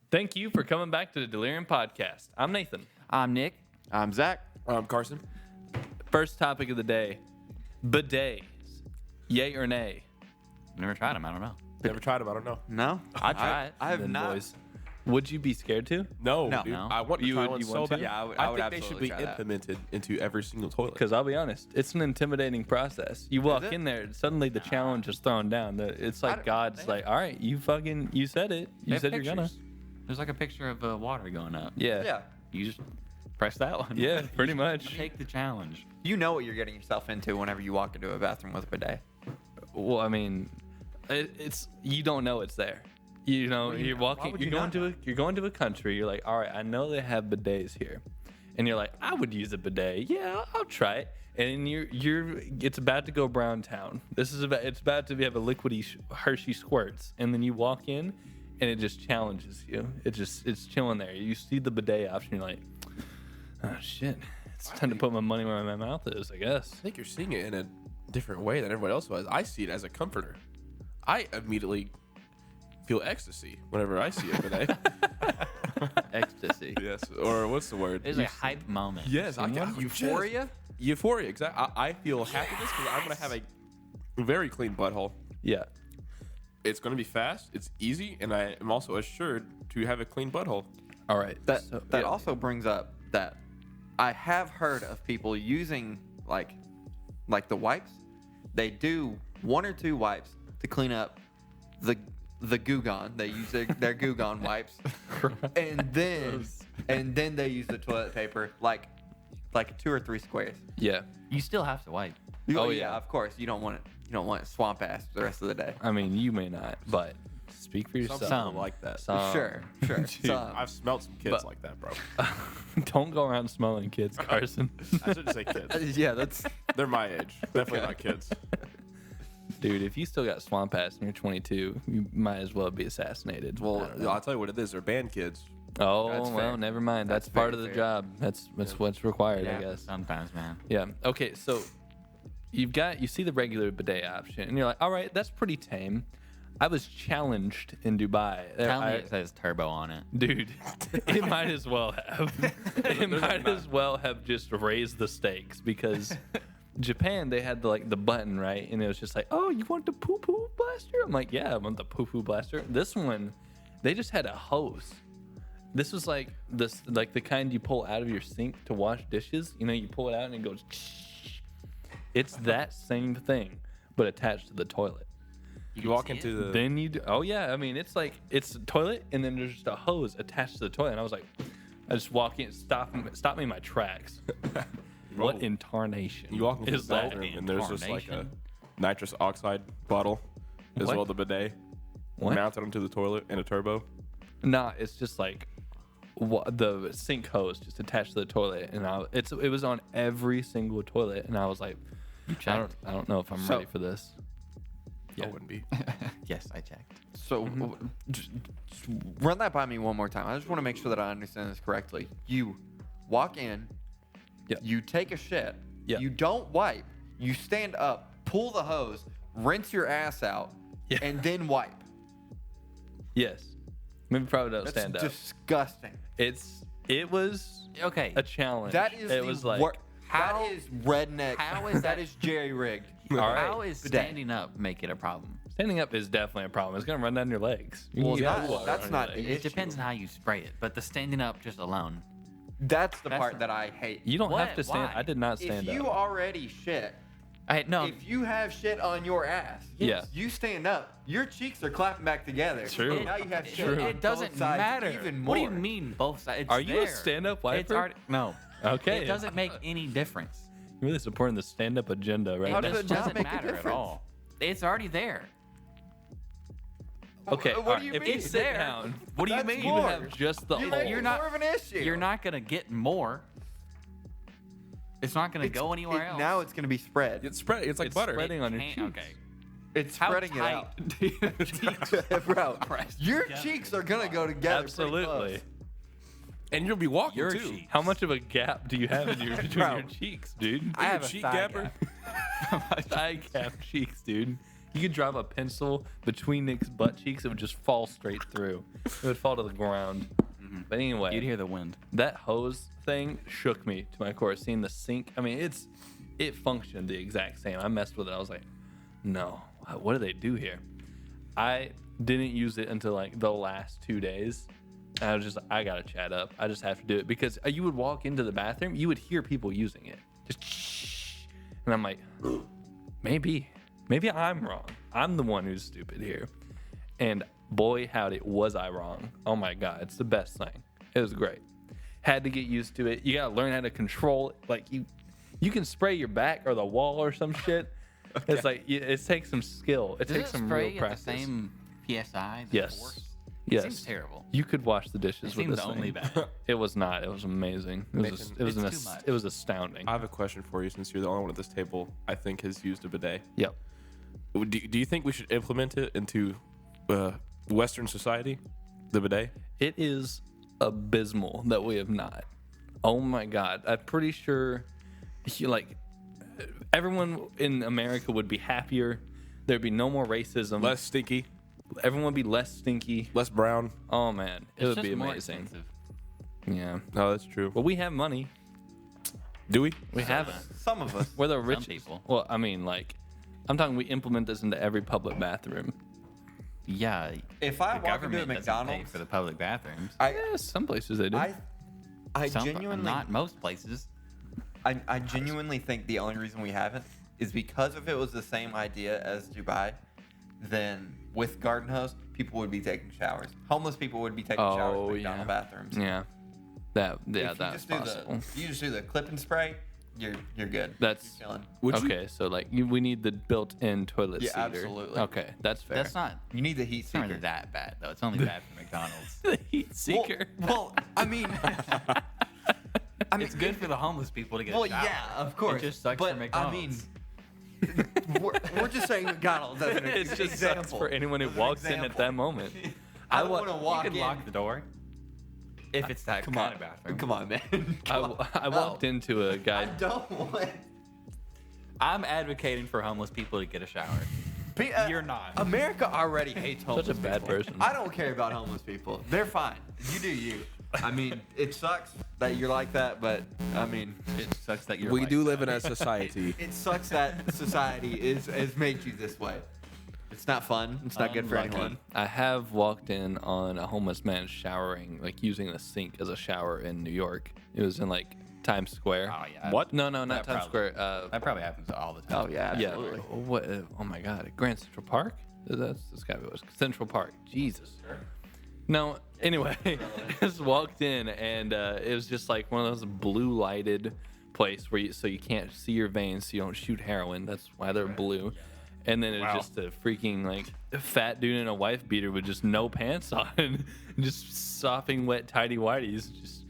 Thank you for coming back to the Delirium podcast. I'm Nathan. I'm Nick. I'm Zach. I'm Carson. First topic of the day, bidets. Yay or nay? Never tried them. I don't know. Never tried them. I don't know. No, I'd try it. I have Then, not. boys. Would you be scared to? No, No. dude. No. I want to You try would- one you so want to? bad. Yeah, I would I think they absolutely should be try that. implemented into every single toilet. Because I'll be honest, it's an intimidating process. You walk it? in there, suddenly the challenge is thrown down. It's like God's like, all right, you said it. You They said have you're gonna. pictures. There's like a picture of water going up. Yeah. Yeah, You just press that one. Yeah, pretty much. Take the challenge. you know what you're getting yourself into whenever you walk into a bathroom with a bidet. Well, I mean, it's you don't know it's there. You know, you're walking. would You're you going not to you're going to a country. You're like, all right, I know they have bidets here, and you're like, I would use a bidet. Yeah, I'll try it. And it's about to go brown town. It's about to have a liquidy Hershey squirts, and then you walk in, and it just challenges you. It's chilling there. You see the bidet option, you're like, oh shit, it's time to put my money where my mouth is, I guess. I think you're seeing it in a different way than everybody else was. I see it as a comforter. I immediately feel ecstasy whenever I see a bidet. Ecstasy. Yes, or what's the word? It's a hype moment. Yes, I What? can. Euphoria? Euphoria, exactly. I feel happiness because I'm gonna have a very clean butthole. Yeah. It's gonna be fast. It's easy, and I am also assured to have a clean butthole. All right. That so- that yeah. also brings up that I have heard of people using like the wipes. They do one or two wipes to clean up the goo gone. They use their goo gone wipes, and then they use the toilet paper like 2 or 3 squares. Yeah. You still have to wipe. Oh, yeah, yeah. of course. You don't want it swamp ass the rest of the day. I mean, you may not, but speak for yourself. Some people like that. Sure. Dude, Some. I've smelled some kids But- like that, bro. Don't go around smelling kids, Carson. I shouldn't say kids. Yeah, that's They're my age. Definitely not kids. Dude, if you still got swamp ass and you're 22, you might as well be assassinated. Well, I don't know. I'll tell you what it is. They're band kids. Oh, That's well, fair. never mind. That's That's part very of the fair. job. That's what's required, I Yeah, guess. sometimes, man. Yeah. Okay, so you see the regular bidet option, and you're like, all right, that's pretty tame. I was challenged in Dubai. Tell me it says turbo on it. Dude, it might as well have. It might as well have just raised the stakes because Japan, they had the button, right? And it was just like, oh, you want the poo poo blaster? I'm like, yeah, I want the poo poo blaster. This one, they just had a hose. This was like the kind you pull out of your sink to wash dishes. You know, you pull it out and it goes. It's that same thing, but attached to the toilet. You walk into the. Then oh yeah, I mean it's a toilet and then there's just a hose attached to the toilet, and I was like, I just walk in, stop me in my tracks. What Whoa. in tarnation You walk into is the that? bathroom and there's just like a Incarnation? nitrous oxide bottle, as What? well the bidet What? mounted onto the toilet and a turbo. Nah, it's just like the sink hose just attached to the toilet, and it was on every single toilet, and I was like, checked? I don't know if I'm So- ready for this. I wouldn't be. Yes, I checked. so. Just run that by me one more time. I just want to make sure that I understand this correctly. You walk in. Yep. You take a shit. Yep. You don't wipe. You stand up, pull the hose, rinse your ass out, Yeah. and then wipe. Yes, maybe probably don't That's stand up. disgusting. It was Okay. a challenge. That is it the was like. How- that is redneck. how is that that- is jerry rigged. All right. How is Bidet. standing up make it a problem? Standing up is definitely a problem. It's gonna run down your legs. You Well, can get that's- water that's on not your the legs. It depends on how you spray it, but the standing up just alone. That's the That's part not- that I hate. You don't have What? to stand. Why? I did not If stand you up. already shit, No. if you have shit on your ass, Yeah. you stand up, your cheeks are clapping back together. True. Now you have it, shit on it doesn't both sides matter. even more. What do you mean both sides? It's Are you a there. stand-up It's wiper? already, no. Okay. It doesn't make any difference. You're really supporting the stand-up agenda, right? How It does just it not doesn't make a matter at difference? all. It's already there. Okay. What alright, do you if mean? you It's sit there. down, What do you That's mean? you more. have just the You hole. make You're it not- more of an issue. You're not gonna get more. It's not gonna go anywhere else. Now it's gonna be spread. It's spread. It's like It's butter. spreading on your Can't- cheeks. Okay. It's How spreading tight it do your cheeks out. Bro, pressed your together? cheeks are gonna go together. Absolutely. Pretty close. And you'll be walking Your too. cheeks. How much of a gap do you have in between Bro. your cheeks, dude? I have a cheek thigh gapper? gap. Thigh gap cheeks, dude. You could drive a pencil between Nick's butt cheeks, it would just fall straight through. It would fall to the ground. But anyway, You'd hear the wind. that hose thing shook me to my core. Seeing the sink, I mean, it functioned the exact same. I messed with it. I was like, no, what do they do here? I didn't use it until like the last 2 days. And I was just, I gotta chat up. I just have to do it because you would walk into the bathroom, you would hear people using it, just shh, and I'm like, maybe I'm wrong. I'm the one who's stupid here. And boy, howdy, was I wrong. Oh my God, it's the best thing. It was great. Had to get used to it. You gotta learn how to control it. Like you can spray your back or the wall or some shit. Okay. It's like it takes some skill. It takes some real practice. At the same PSI? Yes. Force? Yes. It seems terrible. You could wash the dishes It with seems this only thing. bad. It was not. It was amazing. It was. It was it's too much. It was astounding. I have a question for you, since you're the only one at this table I think has used a bidet. Yep. Do you think we should implement it into Western society, the bidet? It is abysmal that we have not. Oh my God. I'm pretty sure, everyone in America would be happier. There'd be no more racism. Less stinky, Everyone would be less stinky. less brown. Oh man, it It's would just be more amazing. expensive. Yeah. No, that's true. Well, we have money. Do we? We have it. Some of us. We're the richest people. Well, I mean, I'm talking. We implement this into every public bathroom. Yeah. If I the walk into a government doesn't pay McDonald's, for the public bathrooms. Yeah, some places they do. I Some, genuinely, not most places. I genuinely think the only reason we haven't is because if it was the same idea as Dubai, then with garden hose, people would be taking showers. Homeless people would be taking showers in McDonald's bathrooms. Yeah. If That's possible. you just do the clip and spray, you're good. That's You're chilling. okay. So we need the built-in toilet Yeah, seater. absolutely. Okay, that's fair. That's not You need the heat it's not seeker. really that bad though. It's only bad for McDonald's. the heat seeker. Well, I mean, It's good for the homeless people to get well, a shower. yeah, of course. It just sucks but for McDonald's. I mean, we're just saying McDonald's as an It just example. sucks for anyone who As an walks in at example. that moment. I don't want to You walk can in. lock the door. If it's that Come kind on, of bathroom. come on, man. I walked into a I guy. don't want. I'm advocating for homeless people to get a shower. You're not. America already hates homeless Such a bad people. person. I don't care about homeless people. They're fine. You do you. I mean, it sucks that you're like that, but I mean, It sucks that you're We like do that. live in a society. it sucks that society has made you this way. It's not fun. It's not good for Unlucky. anyone. I have walked in on a homeless man showering, using the sink as a shower in New York. It was in Times Square. Oh yeah. What? No, not That Times probably- Square. That probably happens all the time. Oh yeah, Yeah. absolutely. What? Oh my God. Grand Central Park? That's gotta be what it was. Central Park. Jesus. No. Anyway, just walked in and it was just one of those blue lighted place where you can't see your veins, so you don't shoot heroin. That's why they're blue. And then it's just a freaking fat dude in a wife beater with just no pants on, just sopping wet tidy whities, just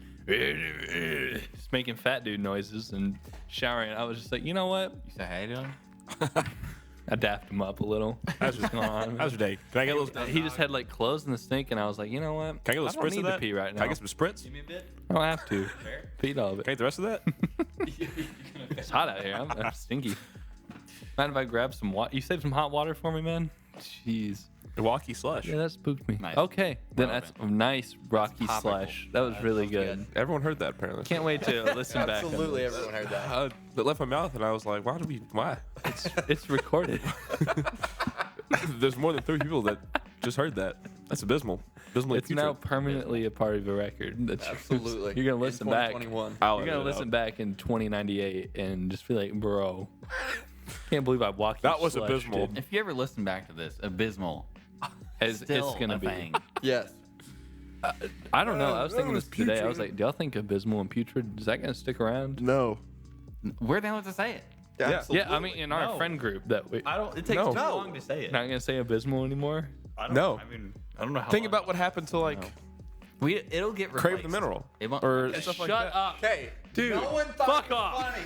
making fat dude noises and showering. I was just like, you know what? You say hey to him? I dapped him up a little. How's what's going on? How's your day? Can I get a little? He just had clothes in the sink, and I was like, you know what? Can I get a little I spritz don't of need that? to pee right now. Can I get some spritz? Give me a bit. I don't have to. Fair. Pee all of Can I it. get the rest of that? It's hot out here. I'm stinky. Mind if I grab some water? You saved some hot water for me, man? Jeez. Milwaukee slush. Yeah, that spooked me. Nice. Okay, then that's a nice rocky topical. slush. That was really sounds good. good. Everyone heard that apparently. Can't wait to listen back. on Absolutely, this. everyone heard that. It left my mouth, and I was like, why? It's recorded. There's more than 3 people that just heard that. That's abysmal. Abysmally It's putrid. now permanently a part of the record. That's Absolutely. You're gonna listen back. 2021. I'll You're gonna edit it listen out. back in 2098 and just be like, bro, can't believe I walked. That was abysmal. Dude. If you ever listen back to this, abysmal. It's Still gonna a be. thing. Yes. I don't know. I was that thinking was this today. I was putrid. like, do y'all think abysmal and putrid is that gonna stick around? No. We're the only ones to say it. Absolutely. Yeah, I mean, in our No. friend group that we I don't. It takes No. too No. long to say it. not gonna say abysmal anymore. I don't, No. I mean, I don't know how. Think long. about what happened to It'll get replaced. Crave the Mineral It won't, or okay. stuff like Shut that. up. Okay, Dude, no one thought fuck it was off. funny.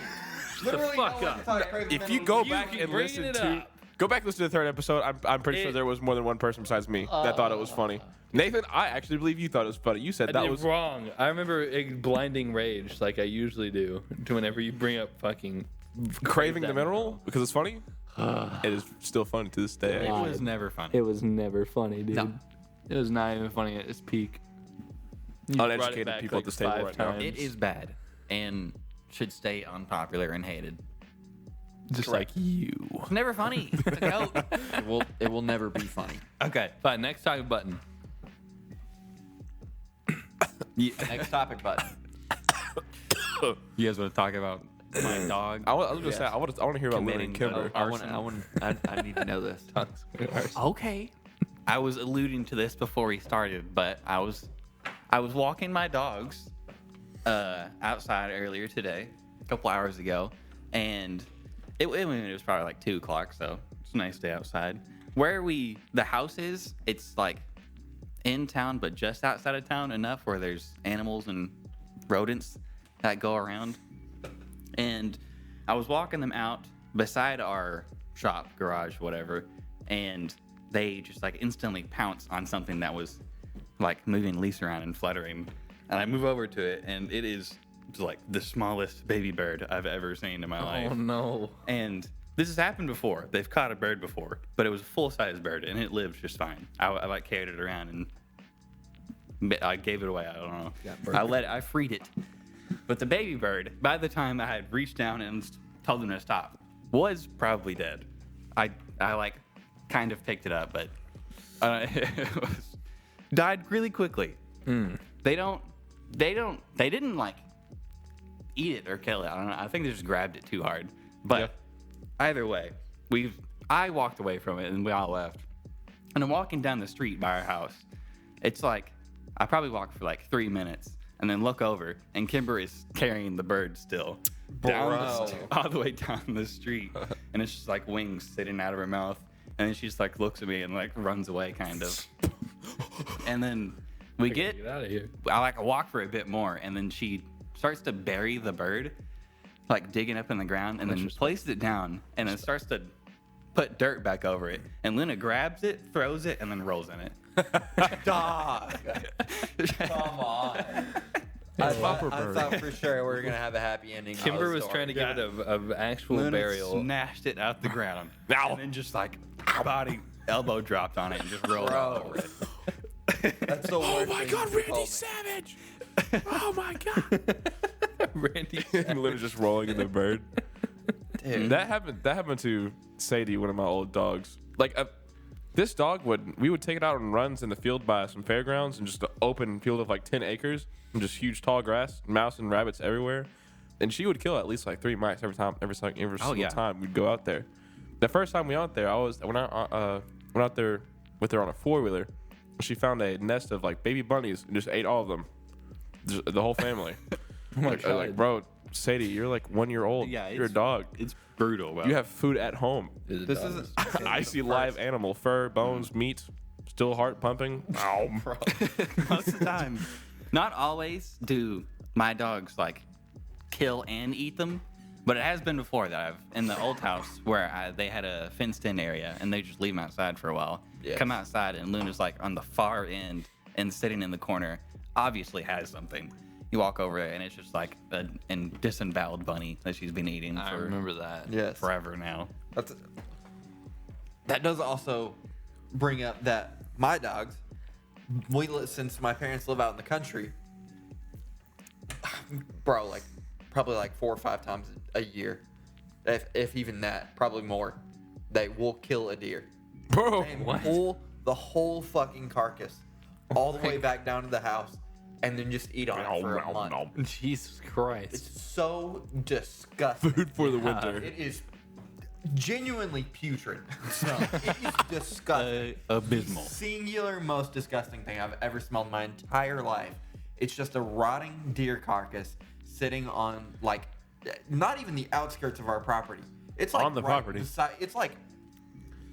Literally, fuck no one up. thought Crave the If Mineral you go was back keep and bringing listen it to up. go back and listen to the 3rd episode, I'm pretty sure there was more than one person besides me that thought it was funny. Nathan, I actually believe you thought it was funny. You said I that did was wrong. I remember blinding rage like I usually do to whenever you bring up fucking craving the that mineral because it's funny. It is still funny to this day. It Yeah. was never funny. It was never funny, dude. No. It was not even funny at its peak. You brought it Uneducated back, people at this table 5 right now. times. It is bad and should stay unpopular and hated. just like you. It's never funny. It's a goat. It will never be funny. Okay. Fine, next topic button. Next topic button. You guys want to talk about my dog? I was gonna say I want to hear about Lynn and Committing, Kimber. I need to know this. Okay. I was alluding to this before we started, but I was walking my dogs outside earlier today, a couple hours ago, and it was probably like 2 o'clock, so it's a nice day outside. Where the house is, it's like in town, but just outside of town enough where there's animals and rodents that go around. And I was walking them out beside our shop, garage, whatever, and they just like instantly pounced on something that was like moving leaves around and fluttering. And I move over to it, and it is like the smallest baby bird I've ever seen in my life. Oh no. And this has happened before. They've caught a bird before, but it was a full-size bird, and it lived just fine. I like carried it around, and I gave it away. I don't know. I freed it. But the baby bird, by the time I had reached down and told them to stop, was probably dead. I like kind of picked it up, but it died really quickly. They didn't like eat it or kill it. I don't know. I think they just grabbed it too hard. But either way, I walked away from it and we all left. And I'm walking down the street by our house. It's like I probably walked for like 3 minutes and then look over and Kimber is carrying the bird still all the way down the street. And it's just like wings sitting out of her mouth. And then she just like looks at me and like runs away kind of. And then Get out of here. I like walk for a bit more, and then she starts to bury the bird, like digging up in the ground, and then places it down, and then starts to put dirt back over it. And Luna grabs it, throws it, and then rolls in it. Dog. Come on. I thought for sure we were gonna have a happy ending. Kimber was trying to give it a actual Luna burial. smashed it out the ground, and then just like body elbow dropped on it and just rolled all over it. That's the worst. Oh my God, Randy Savage! Oh my God, Randy. and Lynn just rolling in the bird. Dude. That happened to Sadie, one of my old dogs. Like this dog we would take it out on runs in the field by some fairgrounds and just an open field of like 10 acres and just huge tall grass, mouse and rabbits everywhere. And she would kill at least like 3 mice every single time we'd go out there. The first time we went out there, went out there with her on a 4-wheeler. She found a nest of like baby bunnies and just ate all of them, the whole family. Like, bro, Sadie, you're like 1 year old. Yeah, you're a dog. It's brutal. Bro. You have food at home. This is An icy live animal, fur, bones, meat, still heart pumping. Ow. Most of the time. Not always do my dogs like kill and eat them, but it has been before that I've in the old house where they had a fenced-in area and they just leave them outside for a while. Yes. Come outside and Luna's like on the far end and sitting in the corner, obviously has something. You walk over there and it's just like a disemboweled bunny that she's been eating I for remember that. yes. forever now. That does also bring up that my dogs, since my parents live out in the country, bro, like probably like 4 or 5 times a year, if even that, probably more, they will kill a deer. Bro, And pull the whole fucking carcass all the way back down to the house and then just eat on it for a month. Jesus Christ. It's so disgusting. food for the winter. It is genuinely putrid. So, it is disgusting. Abysmal. Singular most disgusting thing I've ever smelled in my entire life. It's just a rotting deer carcass sitting on like not even the outskirts of our property. It's like On the property. It's like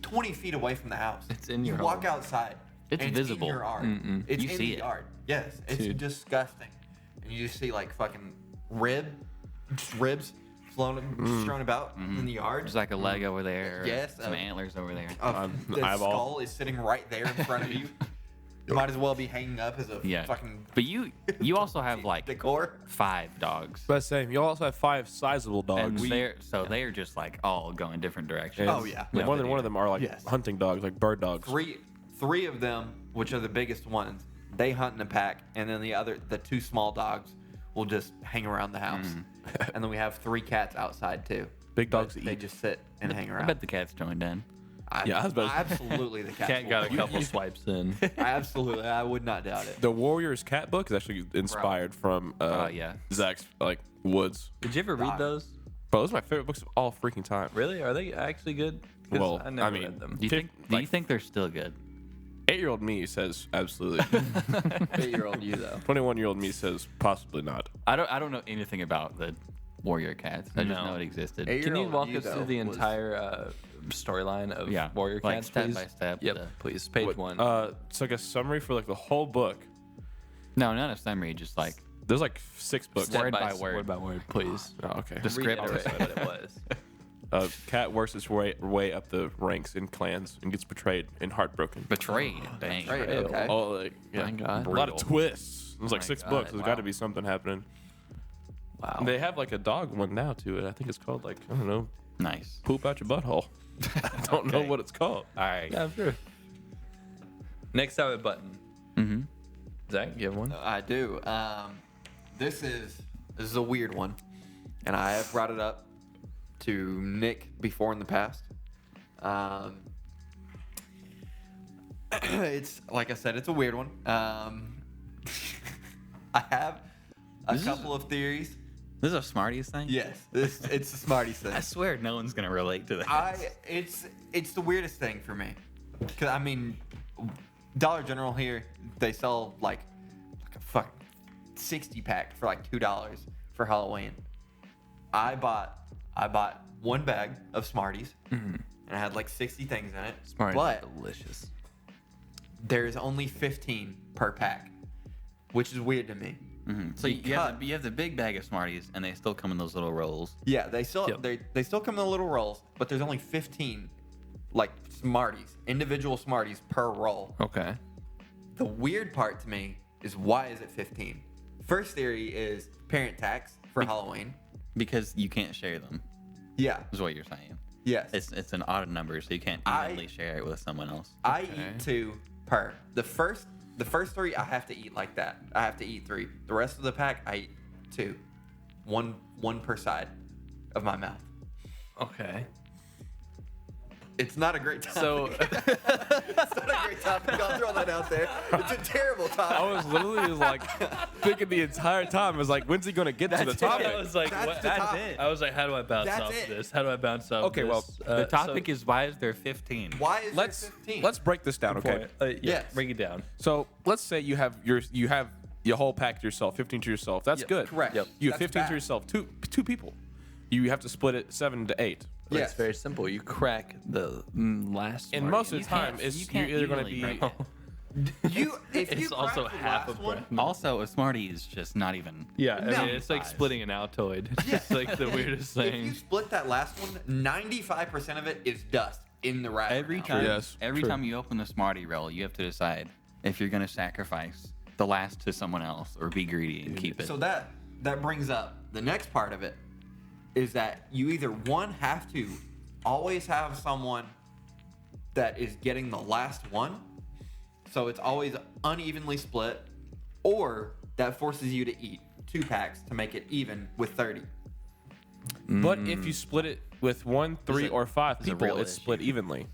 20 feet away from the house. It's in your You walk home. outside. It's and visible. It's in your yard. It's You in see the it. yard. Yes, it's Dude. disgusting. And you just see like fucking ribs strewn about in the yard. There's like a leg over there. Yes, Some antlers over there. The eyeball. skull is sitting right there in front of you. Might as well be hanging up as a Yeah. fucking But you also have like decor. 5 dogs. But same. You also have 5 sizable And dogs. they're just like all going different directions. Oh, yeah. More than one of them are like Yes. hunting dogs, like bird dogs. Three of them, which are the biggest ones, they hunt in a pack, and then the 2 small dogs will just hang around the house. And then we have 3 cats outside too. Big dogs But to they eat. just sit and hang I around. bet the cats joined in. Yeah, I was about to- absolutely the cat. Cat got a couple swipes in. Absolutely, I would not doubt it. The Warriors cat book is actually inspired from yeah. Zach's like Woods. Did you ever read those? Bro, those are my favorite books of all freaking time. Really? Are they actually good? 'Cause Well, I never I mean, read them. Do you think they're still good? 8-year-old me says absolutely. 8-year-old you though. 21-year-old me says possibly not. I don't know anything about the warrior cats. I just No. know it existed. Eight- Can you 8-year-old walk you, us though, through the was- entire storyline of Yeah, Warrior like Cats, step please? by step, Yep, the- please. Page What- 1. It's like a summary for like the whole book. No, not a summary, just like There's like 6 books. Step word by word. Word by word, please. Oh, okay. Reiterate what it was. Cat works its way up the ranks in clans and gets betrayed and heartbroken. betrayed. Dang. Betrayed. Okay. Oh, like yeah, My God. a lot of Brutal. twists. There's like My 6 God, books. There's got to wow. be something happening. Wow. And they have like a dog one now to it. I think it's called like I don't know, Nice. poop out your butthole. I don't know Okay. what it's called. All right. Yeah, sure. Next up, a button. Mm-hmm. Zach, you have one? I do. This is a weird one, and I have brought it up to Nick before in the past. It's like I said, it's a weird one. I have a couple of theories. This is a Smarties thing? Yes, it's the Smarties thing. I swear no one's going to relate to that. It's the weirdest thing for me, cause I mean, Dollar General here they sell like a fucking 60 pack for like $2 for Halloween. I bought 1 bag of Smarties and it had like 60 things in it. Smarties but are delicious. there's only 15 per pack, which is weird to me. So you have the big bag of Smarties, and they still come in those little rolls. Yeah, they still Yep. they still come in little rolls, but there's only 15 like Smarties, individual Smarties per roll. Okay. The weird part to me is why is it 15? First theory is parent tax for Halloween. Because you can't share them, Yeah. is what you're saying. Yes. It's an odd number, so you can't evenly share it with someone else. I eat 2 per. The first 3 I have to eat like that. I have to eat 3. The rest of the pack I eat 2. One per side of my mouth. Okay. It's not a great topic. So, It's not a great topic. I'll throw that out there. It's a terrible topic. I was literally like thinking the entire time. I was like, when's he gonna get to the That's it. topic? I was like, That's what? the topic. I was like, how do I bounce That's off it. this? How do I bounce off Okay, this? well, The topic is why is there 15? Why is let's there 15? let's break this down, okay? Yeah, Yes. break it down. So let's say you have your whole pack to yourself, 15 to yourself. That's good. correct. Yep. You have That's 15 bad. to yourself, two people. You have to split it 7 to 8. Yes. It's very simple. You crack the last And Smartie. most of You the time, can't- it's you can't you're either going to evenly be. break it. If It's you also crack the half a last one, breath. Also, a Smartie is just not even. Yeah, I No. mean, it's like Size. splitting an Altoid. It's like the weirdest if you thing. split that last one, 95% of it is dust in the wrapper. Every now. time, Yes, every true. time you open the Smartie roll, you have to decide if you're going to sacrifice the last to someone else or be greedy and keep it. So that brings up the next part of it is that you either have to always have someone that is getting the last one, so it's always unevenly split, or that forces you to eat 2 packs to make it even with 30. But if you split it with 1, 3, it- or 5 this is a people, real it's issue. split evenly.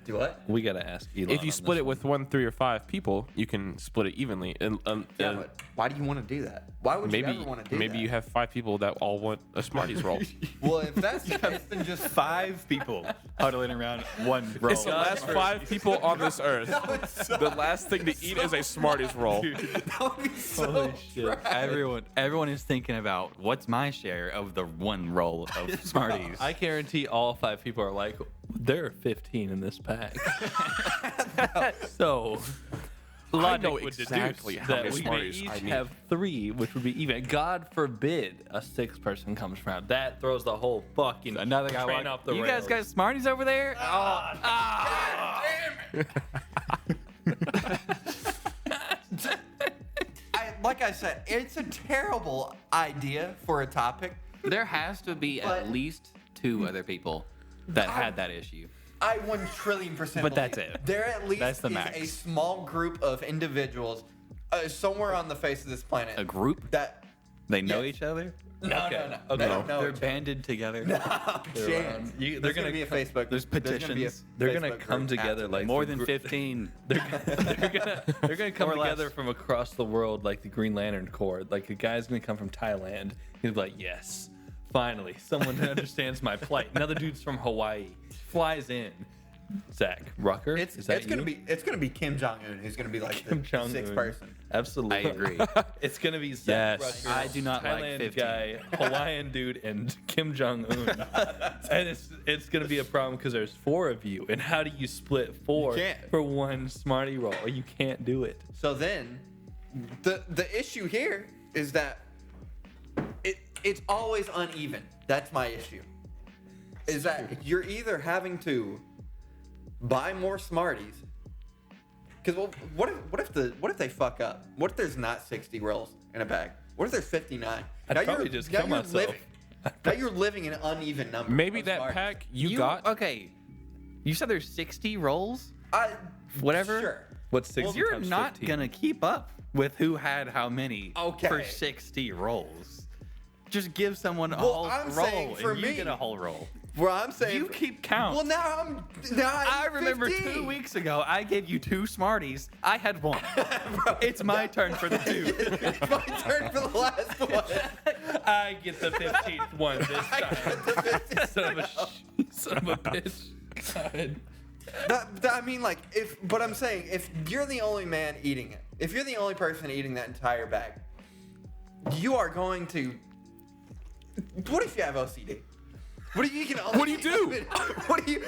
Do what? We gotta ask Elon. If you on split this it with 1, 3, or 5 people, you can split it evenly. And Yeah, but why do you want to do that? Why would maybe you ever want to do maybe that? you have 5 people that all want a Smarties roll. Well, if that's the case, then just 5 people huddling around one roll. It's the last 5 people on this earth. The last thing to eat is a Smarties roll. that would be so Holy shit. trash. Everyone is thinking about what's my share of the one roll of Smarties. I guarantee all 5 people are like, there are 15 in this pack. So, logic know would exactly deduce how that many we may Smarties I each need. have 3, which would be even. God forbid a 6th person comes around. That throws the whole fucking Another guy train walked, off the you rails. guys got Smarties over there? Damn it. like I said, it's a terrible idea for a topic. There has to be But- at least 2 other people that had that issue. I 1,000,000,000,000% But that's believe it. There at least That's the is max. a small group of individuals somewhere on the face of this planet. A group? That They know Yes. each other? no, Okay. no, no. Okay. They don't know They're each other. banded together? Chance. They're There's gonna gonna be a come- Facebook. there's gonna be a petitions. They're gonna Facebook come group together after like More the than 15. They're gonna come Or less. together from across the world like the Green Lantern Corps. Like the guy's gonna come from Thailand. He's like, yes, finally, someone who understands my plight. Another dude's from Hawaii flies in. Zach Rucker. It's is that it's gonna you? be Kim Jong Un who's gonna be like Kim the Jong-un. sixth person. Absolutely, I agree. It's gonna be Zach Yes. Rucker, I do not like Thailand 15. guy, Hawaiian dude, and Kim Jong Un. And it's gonna be a problem because there's 4 of you, and how do you split 4 can't. for one Smarty roll? You can't do it. So then, the issue here is that it's always uneven. That's my issue. Is that you're either having to buy more Smarties, because well, what if they fuck up? What if there's not 60 rolls in a bag? What if there's 59? I'd probably just kill myself. Now you're living in uneven numbers. Maybe of that Smarties. pack you got. Okay. You said there's 60 rolls? Whatever. Whatever. Sure. What's 60 You're times not 15? gonna keep up with who had how many Okay. for 60 rolls. Just give someone a Well, whole I'm roll saying for and you me- get a whole roll. Well, I'm saying You keep count. Well, now I I'm remember 15. 2 weeks ago, I gave you 2 Smarties. I had 1. It's my turn for the 2. It's my turn for the last one. I get the 15th one this time. Son of a bitch. God. I mean, like, but I'm saying, if you're the only man eating it, if you're the only person eating that entire bag, you are going to. What if you have OCD? What if you can only? What do you do? What do you?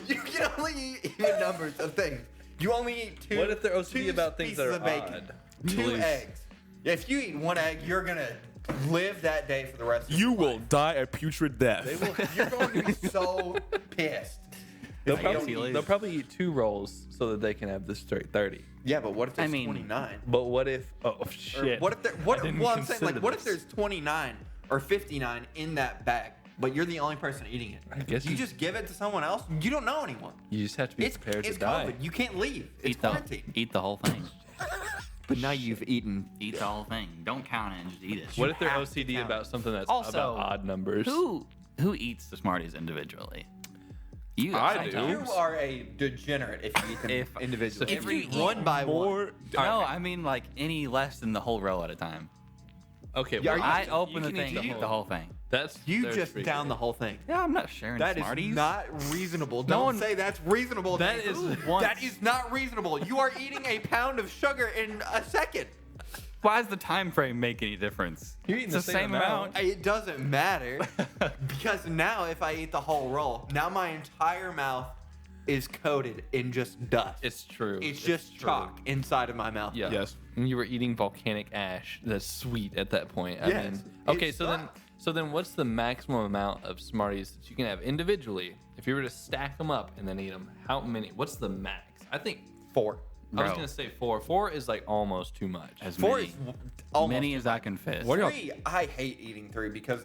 You can only eat even numbers of things. You only eat 2. What if they're OCD 2 about things that pieces are of bacon, odd? 2 Please. eggs. If you eat 1 egg, you're gonna live that day for the rest of You your will life. die a putrid death. You're going to be so pissed. They'll If you don't probably, eat- they'll probably eat 2 rolls so that they can have this straight 30. Yeah, but what if there's I mean- 29? But what if? Oh Or shit! what if there? I What? didn't Well, I'm saying, consider like, what if this. there's 29 or 59 in that bag, but you're the only person eating it? I guess you you- just give it to someone else. You don't know anyone. You just have to be prepared it's to die. COVID. You can't leave. It's Eat the, quarantine. eat the whole thing. But now you've eaten. Eat the whole thing. Don't count it and just eat it. What if they're have to OCD count. about something that's Also, about odd numbers? Who eats the Smarties individually? You. I do. sometimes. You are a degenerate if you eat them If- individually. so if you eat one by one. No, I mean like any less than the whole row at a time. Okay, Yeah, well, I you open the can thing, eat the whole thing. That's You there's just free down game. the whole thing. Yeah, I'm not sharing That is Smarties. not reasonable. No Don't one- say that's reasonable. That Nathan. is- once. That is not reasonable. You are eating a pound of sugar in a second. Why does the time frame make any difference? You're eating it's the the same same amount. amount. It doesn't matter because now if I eat the whole roll, now my entire mouth is coated in just dust. It's true. It's just true. chalk inside of my mouth. Yeah. Yes. And you were eating volcanic ash. That's sweet at that point. I Yes, mean, it okay, sucks. so then what's the maximum amount of Smarties that you can have individually? If you were to stack them up and then eat them, how many? What's the max? I think 4. I was Bro. gonna say 4. 4 is like almost too much. As 4 many, is almost many as I can fit. What are y'all- 3. I hate eating 3 because,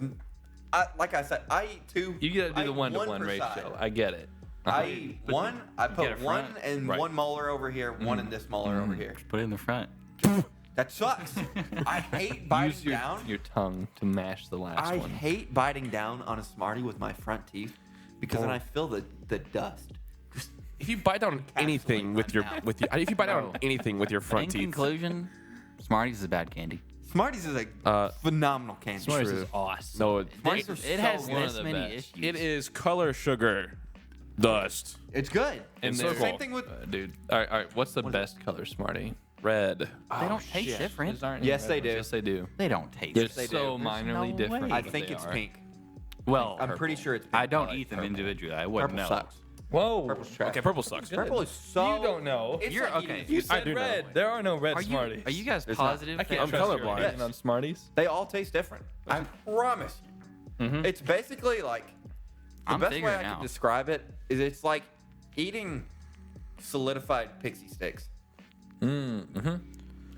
like I said, I eat 2. You gotta do I the eat 1-to-1 per side. ratio. I get it. I eat 1. I get put a 1 front. and Right. 1 molar over here, 1 in this molar over here. Put it in the front. That sucks. I hate biting Use your, down. your tongue to mash the last I one. hate biting down on a Smartie with my front teeth because then I feel the dust. Just If you bite down on anything with your if you bite down on Bro. anything with your In front teeth, conclusion, Smarties is bad candy. Smarties is a phenomenal candy. Smarties True. is awesome. no, Smarties are It has so one this of the many best. issues. it is color sugar dust. It's good. And so they're- same thing with. Dude. All right. What's the best color Smartie? Red. They don't taste shit. different. These aren't any Yes, red they ones. do. Yes, they do. They don't taste. They're different. so There's minorly no different. way. I but think they it's are. pink. Well, I'm pretty sure it's pink. I don't like eat them purple. individually. I wouldn't Purple know. sucks. Whoa. Purple's trash. Okay, purple sucks. Purple is so. You don't know. It's You're- like okay. eating- You I said do know. red. There are no red Are Smarties. you guys There's not. positive? I can't I'm trust your colorblind. opinion on Smarties. They all taste different. I promise you. It's basically like the I'm best way figuring I it can out. describe it is it's like eating solidified pixie sticks.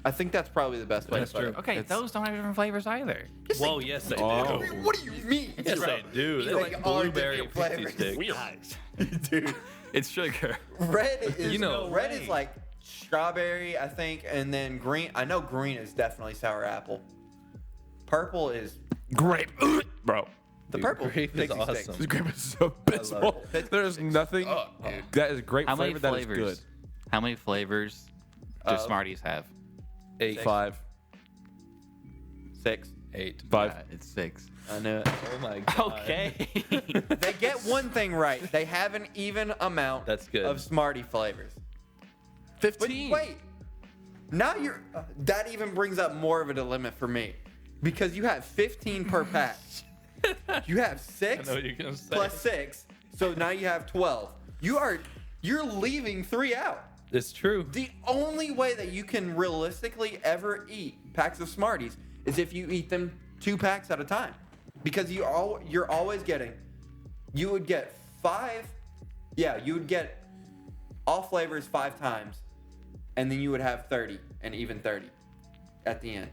I think that's probably the best way That's to put true. it. Okay, those don't have different flavors either. Well, yes, they Oh. do. What do you mean? Yes, they do. They're Like like all blueberry different pixie flavors. sticks. Dude, it's sugar. Red is red way. is like strawberry, I think, and then green. I know green is definitely sour apple. Purple is Grape. Bro. the Dude, purple. grape is pixie sticks. awesome. This grape is so abysmal. it. There's nothing that is grape How many flavor that is flavors? good. How many flavors do Smarties have? 8, 5. 6. 8. 5. It's 6. I knew it. Oh my god. Okay. They get one thing right. They have an even amount That's good. of Smartie flavors. 15. Wait. Now you're that even brings up more of a dilemma for me. Because you have 15 per pack. You have 6 I know what you're gonna say. plus 6. So now you have 12. You're leaving 3 out. It's true. The only way that you can realistically ever eat packs of Smarties is if you eat them 2 packs at a time. Because you're always getting, you would get 5, you would get all flavors 5 times, and then you would have 30 and even 30 at the end.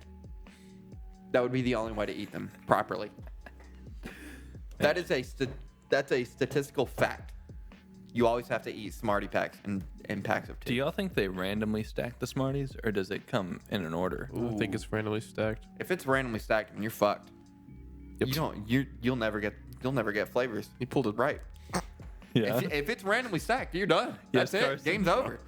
That would be the only way to eat them properly. That is that's a statistical fact. You always have to eat Smartie packs in packs of 2. Do y'all think they randomly stack the Smarties, or does it come in an order? I think it's randomly stacked. If it's randomly stacked, then you're fucked. Yep. You'll never get flavors. He pulled it Right. Yeah. If it's randomly stacked, you're done. Yes, That's it. Carson. Game's over.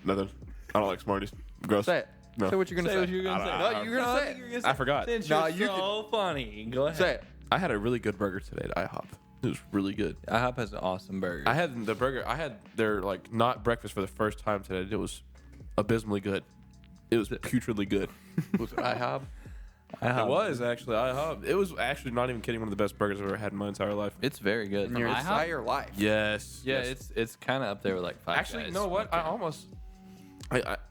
Nothing. I don't like Smarties. Gross. Say it. No. Say what you're gonna Say say. what you're gonna say. No, you're gonna say it. I forgot. Since No, you're you so funny. Go ahead. Say it. I had a really good burger today at IHOP. It was really good. IHOP has an awesome burger. I had the burger. I had their like not breakfast for the first time today. It was abysmally good. It was putridly good. Was it IHOP? IHOP. It was actually IHOP. It was actually not even kidding one of the best burgers I've ever had in my entire life. It's very good. In your IHOP? entire life. Yes. Yeah, yes. it's kind of up there with like Five Actually, Guys. you know what? I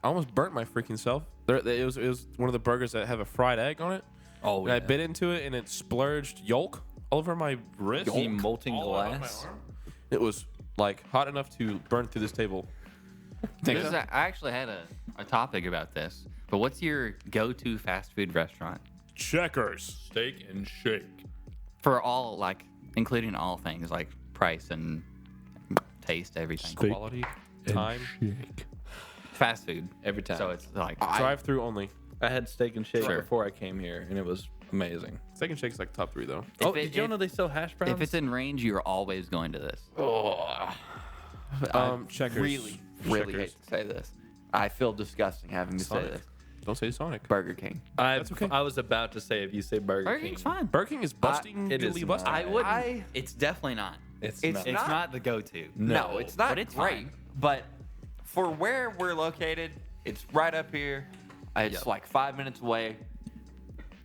almost burnt my freaking self. It was one of the burgers that have a fried egg on it. Oh And yeah. I bit into it and it splurged yolk all over my wrist. Yolk? Molten all over my glass? arm. It was like hot enough to burn through this table. I actually had a topic about this. But what's your go-to fast food restaurant Checkers. Steak and Shake. for all, like, including all things like price and taste, everything? Steak. Quality. Time. Shake. Fast food Every time. So it's like Drive through only. I had Steak and Shake Sure. before I came here, and it was amazing. Steak and Shake's like top 3 though. If Oh, it- did you if- know they sell hash browns? if it's in range, you're always going to this. Checkers. Really Checkers. hate to say this. I feel disgusting having to say Sonic. this. Don't say Sonic. Burger King. That's okay. I was about to say if you say Burger Burger King, King's fine. Burger King is busting. it is really busting. not. I wouldn't. I- It's definitely not. it's It's not. It's not- not the go-to. No, it's not but it's great. fine. But for where we're located, it's right up here. It's Yep. like 5 minutes away.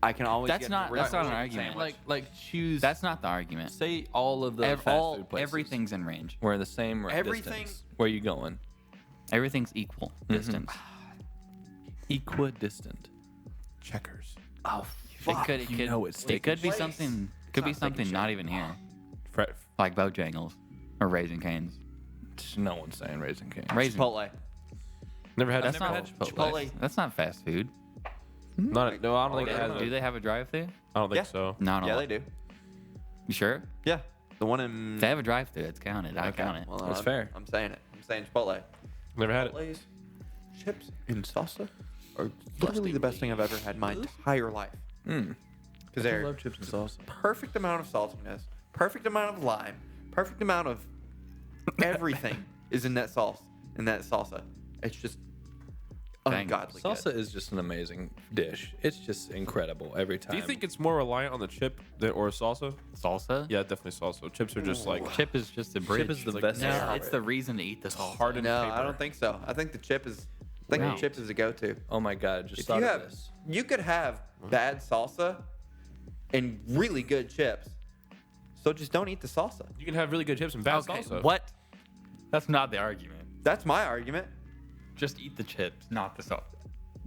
I can always That's get not- a that's not an original argument. sandwich. like choose. That's not the argument. say all of the fast food places. Everything's in range. We're in the same Everything- distance. Where you going? Everything's equal distance. Equidistant. Checkers. Oh, It could know it's it Steak could and be Shake. something. It's Could be not Steak and something Shake. not even here, Fre- like Bojangles or Raising Cane's. no one's saying Raising Cane. Raisin. Chipotle. Never had. That's never not had Chipotle. That's not fast food. Not. No, I don't think it has. Do they have a drive-through? I don't think Yeah. so. No. Yeah, they do. You sure? Yeah. The one in. If they have a drive-through, it's counted. I Okay, count it. well, That's I'm- fair. I'm saying it. I'm saying Chipotle. Never had it. Chipotle's chips and salsa are literally the best thing I've ever had in my entire life. Mm. Because I they're love chips and salsa. perfect amount of saltiness, perfect amount of lime, perfect amount of everything is in that sauce, in that salsa. It's just Dang. ungodly Salsa good. is just an amazing dish. It's just incredible every time. Do you think it's more reliant on the chip or salsa? Salsa? Yeah, definitely salsa. Chips are just like Chip is just a bridge. chip is the like- best? no, thing it's ever. the reason to eat the salsa. hardened No, paper. I don't think so. I think the chip is. I think Wow. the chip is a go-to. Oh my god! Just If thought you of have, this. you could have bad salsa and really good chips. So just don't eat the salsa. You can have really good chips and bad Okay, salsa. what? That's not the argument. That's my argument. Just eat the chips, not the salsa.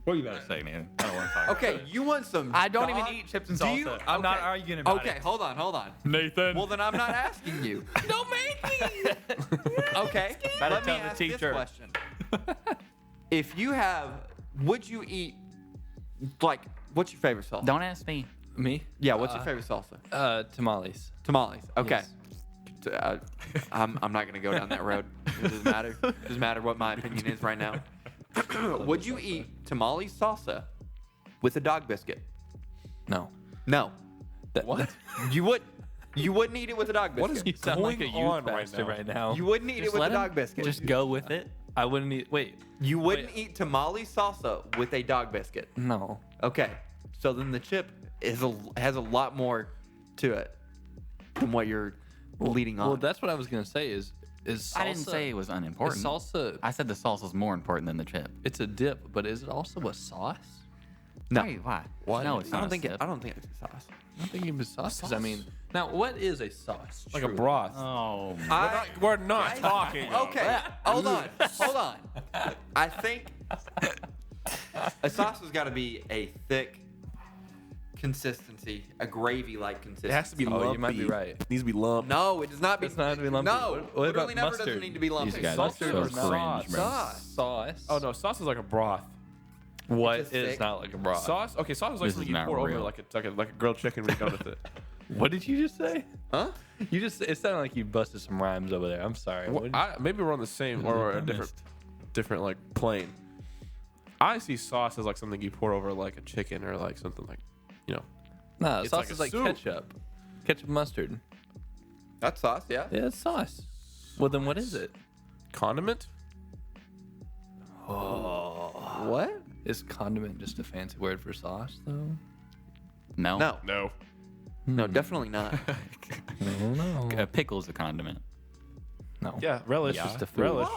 What are you about to say, man? I don't want to talk. Okay, you want some? I don't dog- even eat chips and Do salsa. you? I'm not Okay. arguing about Okay, it. hold on. Nathan. Well, then I'm not asking you. Don't make me. Okay, Better let me tell the ask teacher. this question. If you have, would you eat Like, what's your favorite salsa? Don't ask me. Me? Yeah, what's your favorite salsa? Tamales. Tamales. Okay. Yes. I'm not gonna go down that road. It doesn't matter. It doesn't matter what my opinion is right now. Would you eat tamales salsa with a dog biscuit? No. No. What? You would. You wouldn't eat it with a dog What biscuit. is You sound like a going youth on pastor right right now. You wouldn't eat it with a dog biscuit. Just go with it. I wouldn't eat. Wait. You wouldn't eat tamale salsa with a dog biscuit. No. Okay. So then the chip has a lot more to it than what you're leading on. Well, that's what I was gonna say. Is salsa? I didn't say it was unimportant. Is salsa. I said the salsa's more important than the chip. It's a dip, but is it also a sauce? No. Why? What? No, it's I not. don't think a it. I don't think it's a sauce. I'm thinking it's sauce. 'Cause I mean, now what is a sauce? Like a Truly? broth. Oh. We're not talking. Okay, hold on, hold on. I think a sauce has got to be a thick consistency, a gravy-like consistency. It has to be lumpy. Oh, you might be right. It needs to be lumpy. No, it does not be. It's not to be lumpy. No, What literally about never mustard? doesn't need to be lumpy. These guys Mustard are or so not? cringe, bro. Sauce. Oh no, sauce is like a broth. What It's is thick. not like a broth? Sauce? Okay, sauce is like This something is you not pour over real. like a grilled chicken when you're done with it. What did you just say? Huh? You just. It sounded like you busted some rhymes over there. I'm sorry. Well, What did maybe we're on the same or a different like plane. I see sauce as like something you pour over like a chicken or like something like, you know. Nah, It's sauce like a is like soup. ketchup. Ketchup mustard. That's sauce, yeah. Yeah, it's sauce. Well, then what is it? Condiment? What? Is condiment just a fancy word for sauce, though? No. No, No. no, definitely not. I don't know. Pickle's a condiment. No. Yeah, relish. Yeah. Just a relish.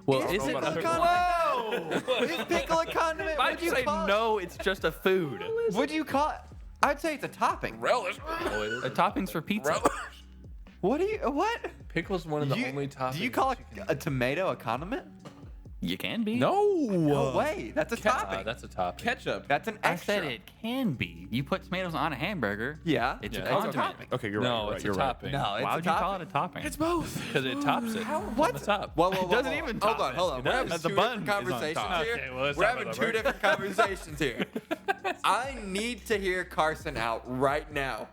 Well, Is is it? pickle a Whoa! condiment? Is pickle a condiment? I'd Would you say call it? no. It's just a food. Would you call it? I'd say it's a topping. Relish. A toppings for pizza. Relish. What do you? What? Pickle's one of the only toppings. Do you call that a tomato a condiment? You can be. No. No way. That's a topping. That's a topping. Ketchup. That's an I extra. said it can be. You put tomatoes on a hamburger. Yeah. It's Yeah. a It's a condiment. topping. Okay, you're No, right. it's You're a right. topping. No, it's Why a would you call topping. it a topping? It's both. Because it tops it. What? On the top. Whoa, whoa, whoa, It doesn't whoa. even Hold top on, hold on. It We're does. having The two bun different is on conversations top. here. Okay, well, let's We're talk having about two the different conversations here. I need to hear Carson out right now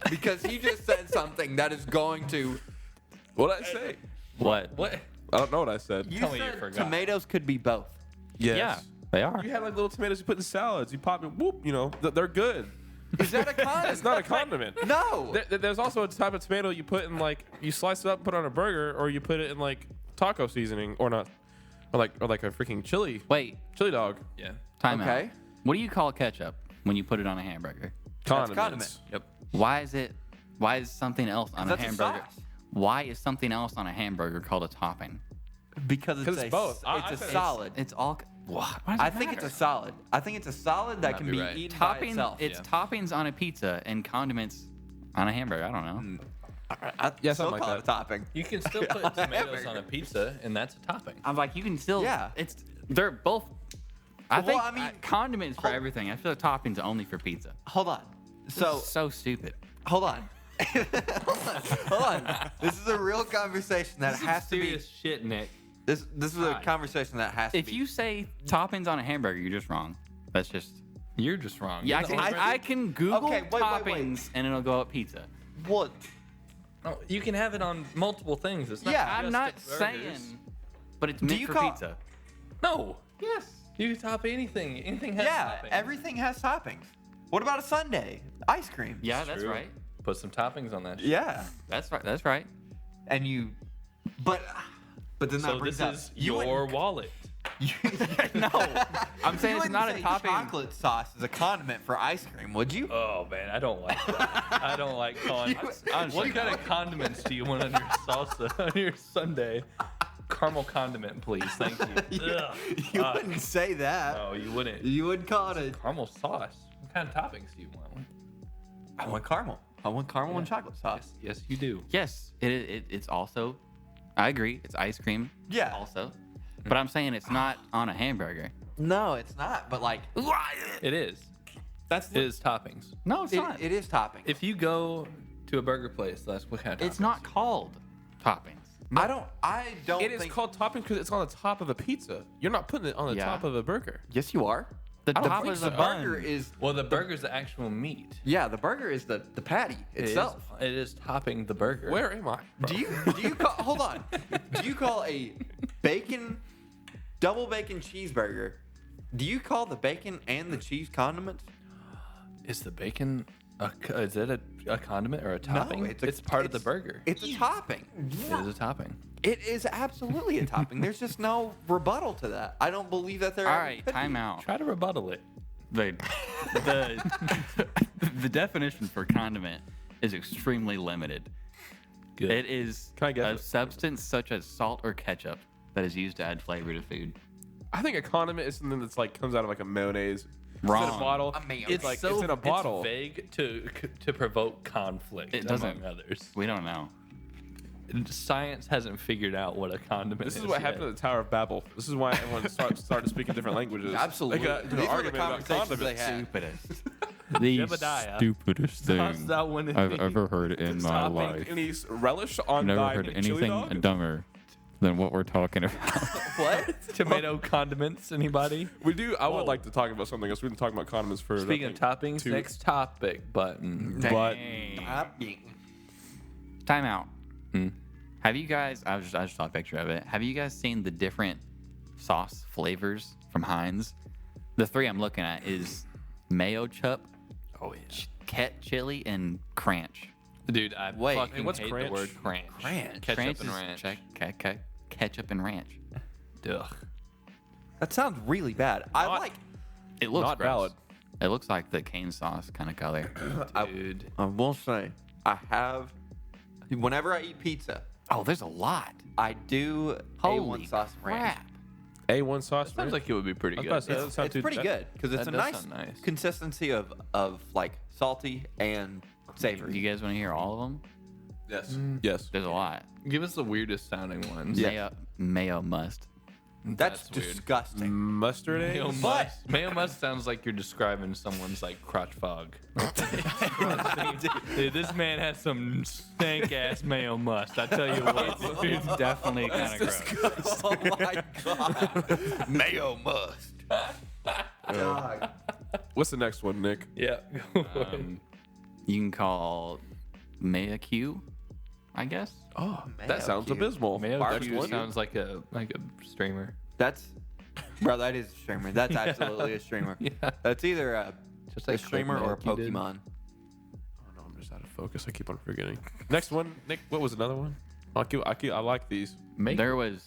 because he just said something that is going to. What did I say? What? What? I don't know what I said. You Tell me you said forgot. tomatoes could be both. Yes. Yeah, they are. You had like little tomatoes you put in salads. You pop it, whoop, you know, they're good. Is that a condiment? It's not a condiment. No. There's also a type of tomato you put in like, you slice it up and put it on a burger, or you put it in like taco seasoning, or not, or like a freaking chili Wait, dog. Yeah. time out. Okay. What do you call ketchup when you put it on a hamburger? Condiments. condiment. Yep. Why is something else on a That's a hamburger? sauce. Why is something else on a hamburger called a topping? Because it's, 'Cause it's both. I It's said a it's- solid. It's all. What? Why does I it think it's a matter? solid. I think it's a solid that Might can be be right. eaten by topping. itself. It's Yeah. toppings on a pizza and condiments on a hamburger. I don't know. I Yeah, still something like call it a that. topping. You can still put tomatoes on a pizza, and that's a topping. I'm like, you can still. Yeah. They're both. I Well, think I mean- condiments for everything. I feel like toppings are only for pizza. Hold on. So So stupid. hold on. Hold on. This is a real conversation that has to be. serious shit, Nick. This is a conversation that has to If be. you say toppings on a hamburger, you're just wrong. That's just. You're just wrong. Yeah, You're the only I can Google Okay, wait, toppings wait. and it'll go up pizza. what? Oh, you can have it on multiple things. It's not Yeah, just I'm not at burgers. saying, but it's meant you for call- pizza. No. Yes. You can top anything. Anything has Yeah. toppings. Everything has toppings. What about a sundae? Ice cream. Yeah, that's True. right. Put some toppings on that. shit. Yeah. That's right. That's right. And you. But then that So brings this up. is you your wouldn't- wallet. No, I'm saying you it's wouldn't not a say topping. chocolate sauce is a condiment for ice cream, would you? Oh man, I don't like that. I don't like condiments. What kind of condiments do you want on your salsa on your sundae? Caramel condiment, please. Thank you. Ugh. You wouldn't say that. No, you wouldn't. You would call it a. Caramel sauce. What kind of toppings do you want? I want caramel. I want caramel and chocolate sauce. Yes, you do. Yes, it's also. I agree. It's ice cream. Yeah. Also, but I'm saying it's not on a hamburger. No, it's not. But like, It is. that's It is toppings. No, it's not. it is topping. If you go to a burger place, that's what kind of toppings? It's not called toppings. I don't It is think. called topping because it's on the top of a pizza. You're not putting it on the Yeah. top of a burger. Yes, you are. The I don't top think is so. a The bun. burger is Well, the burger's the actual meat. yeah. The burger is the patty itself. It is topping the burger. Where am I? Do you call hold on? Do you call a double bacon cheeseburger? Do you call the bacon and the cheese condiments? Is the bacon? Is it a condiment or a topping? No, it's part of the burger. It's a topping. It is a topping. It is absolutely a topping. There's just no rebuttal to that. I don't believe that there. All ever right, could be. time out. Try to rebuttal it. The the definition for condiment is extremely limited. Good. It is Can I guess a it? substance such as salt or ketchup that is used to add flavor to food. I think a condiment is something that's like comes out of like a mayonnaise. Wrong. It's in a bottle. A mayonnaise. It's like, so it's in a bottle. It's vague to provoke conflict. It doesn't. Among others. We don't know. Science hasn't figured out what a condiment is. This is what happened at the Tower of Babel. This is why everyone started speaking different languages. Absolutely. Like, These were the argument about conversations they condiments. had. The Jebediah. stupidest Toss thing that one in I've the ever heard in my Topping life. any relish on Never thy heard chili anything dog? dumber than what we're talking about. What? Tomato condiments. Anybody? We do. I would like to talk about something else. We've been talking about condiments for. Speaking I of think, toppings, two- next topic button. But Time out. Hmm. Have you guys? I just saw a picture of it. Have you guys seen the different sauce flavors from Heinz? The three I'm looking at is mayo chup, Oh yeah. ket chili, and cranch. Dude, I Wait, fucking hey, what's hate cranch? the word cranch. Cranch? Ketchup Cranch and is ranch. ketchup and ranch. Ugh. That sounds really bad. I Not- like. It looks Not gross. valid. It looks like the cane sauce kind of color. Dude. I will say, I have. Whenever I eat pizza, Oh, there's a lot. I do Holy A1 sauce ranch. crap! A1 sauce. Sounds ranch? like it would be pretty I was good. about to say, that It's, sound it's too- pretty that- good because it's that a does nice, sound nice. consistency of like salty and savory. You guys want to hear all of them? Yes. Yes. There's a lot. Give us the weirdest sounding ones. Mayo-MUST. That's weird. disgusting. Mustard Mayo eggs. must. Mayo must sounds like you're describing someone's like crotch fog. Dude, this man has some stank ass mayo must. I tell you what. It's definitely kind of gross. Oh my god. Mayo-MUST. Dog. What's the next one, Nick? Yeah. You can call Mayo-Q, I guess. Oh, that sounds Mayo-Q. abysmal. Mayo Next Q one? sounds like a streamer. That's, bro, that is a streamer. That's absolutely a streamer. Yeah. That's either a Just like streamer or a Quick Milk you did. Pokemon. Oh no, I'm just out of focus. I keep on forgetting. Next one, Nick. What was another one? I like these. Make, There was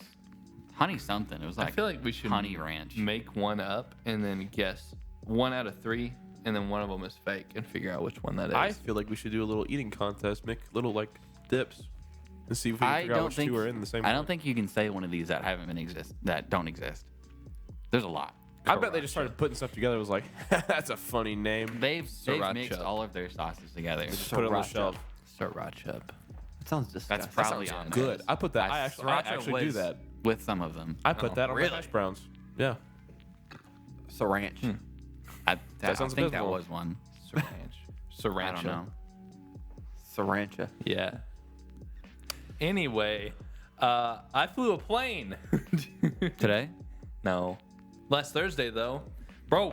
honey something. It was like I feel like we should honey ranch. make one up and then guess 1 out of 3, and then one of them is fake, and figure out which one that is. I feel like we should do a little eating contest, Nick. Little like dips, and see if we can I figure out don't which think two are in the same. I don't think you can say one of these that haven't been that don't exist. There's a lot. I bet they just started putting stuff together. It was like, that's a funny name. They've Sriracha. mixed all of their sauces together. Just put it on the Sriracha. shelf. Sriracha. That sounds disgusting. That's probably Sounds on good. this. I put that. I Sriracha actually do was that. with some of them. I put that on really? my hash browns. Yeah. Ranch. I sounds think that abysmal. was one. Sriracha. I Sriracha. don't know. Sriracha. Yeah. Anyway, I flew a plane. Today? No. Last Thursday though. Bro,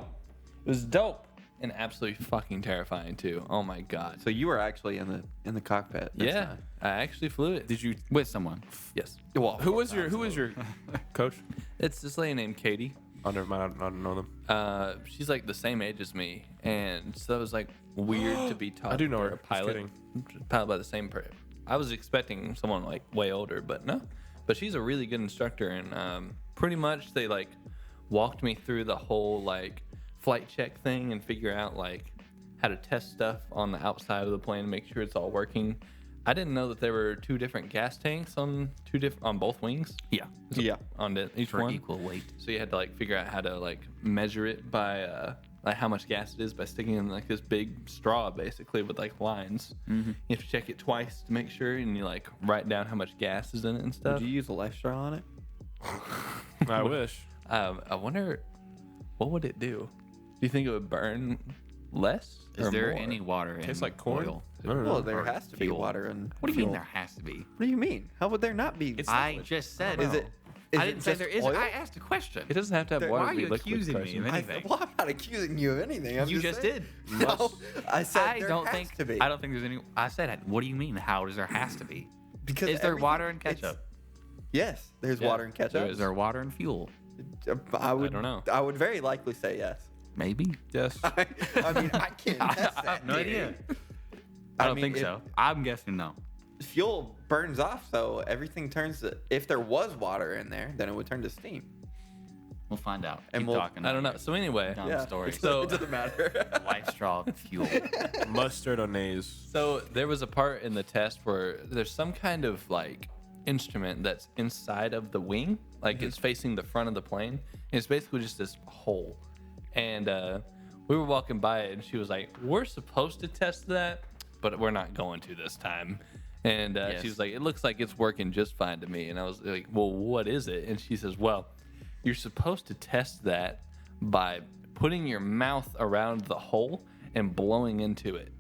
it was dope. And absolutely fucking terrifying too. Oh my god. So you were actually in the cockpit. this Yeah, time. I actually flew it. Did you? With someone. Yes. Well, Who was your coach? It's this lady named Katie. Oh, never mind. I don't know them. She's like the same age as me, and so it was like weird to be taught. I do know for her. a Just pilot, kidding. pilot by the same person. I was expecting someone like way older, but no. But she's a really good instructor, and pretty much they like walked me through the whole like flight check thing and figure out like how to test stuff on the outside of the plane to make sure it's all working. I didn't know that there were 2 different gas tanks on on both wings. Yeah. Yeah. On each For one. equal weight. So you had to like figure out how to like measure it by like how much gas it is by sticking in like this big straw basically with like lines. Mm-hmm. You have to check it twice to make sure, and you like write down how much gas is in it and stuff. Did you use a life straw on it? I wish. I wonder what would it do? Do you think it would burn less? Is or there more? any water in Tastes like corn. oil? I don't know. Well, there Or has to be fuel. water and. What do you mean fuel. there has to be? What do you mean? How would there not be? It's I liquid. just said Is it? I didn't say there is. Oil? I asked a question. It doesn't have to have water Why to are be you liquid. accusing me Carson. of anything? Well, I'm not accusing you of anything. I'm You just saying. did. No, I said I there don't has think. to be. I don't think there's any. I said, what do you mean? How does there has to be? Because Is there everything- water and it's- ketchup? Yes, there's Yeah, water and ketchup. Is there water and fuel? I would. don't know. I would very likely say yes. Maybe. Yes. I mean, I can't test that. I have no dude. idea. I don't mean, think so. I'm guessing no. Fuel burns off, so everything turns to. If there was water in there, then it would turn to steam. We'll find out. And Keep we'll- talking. I don't know. So anyway, Dumb story. So- it doesn't matter. White straw fuel. Mustard mayonnaise. So there was a part in the test where there's some kind of like instrument that's inside of the wing, like it's facing the front of the plane. And it's basically just this hole. And we were walking by it, and she was like, "We're supposed to test that, but we're not going to this time." And Yes. she was like, "It looks like it's working just fine to me." And I was like, "Well, what is it?" And she says, "Well, you're supposed to test that by putting your mouth around the hole and blowing into it."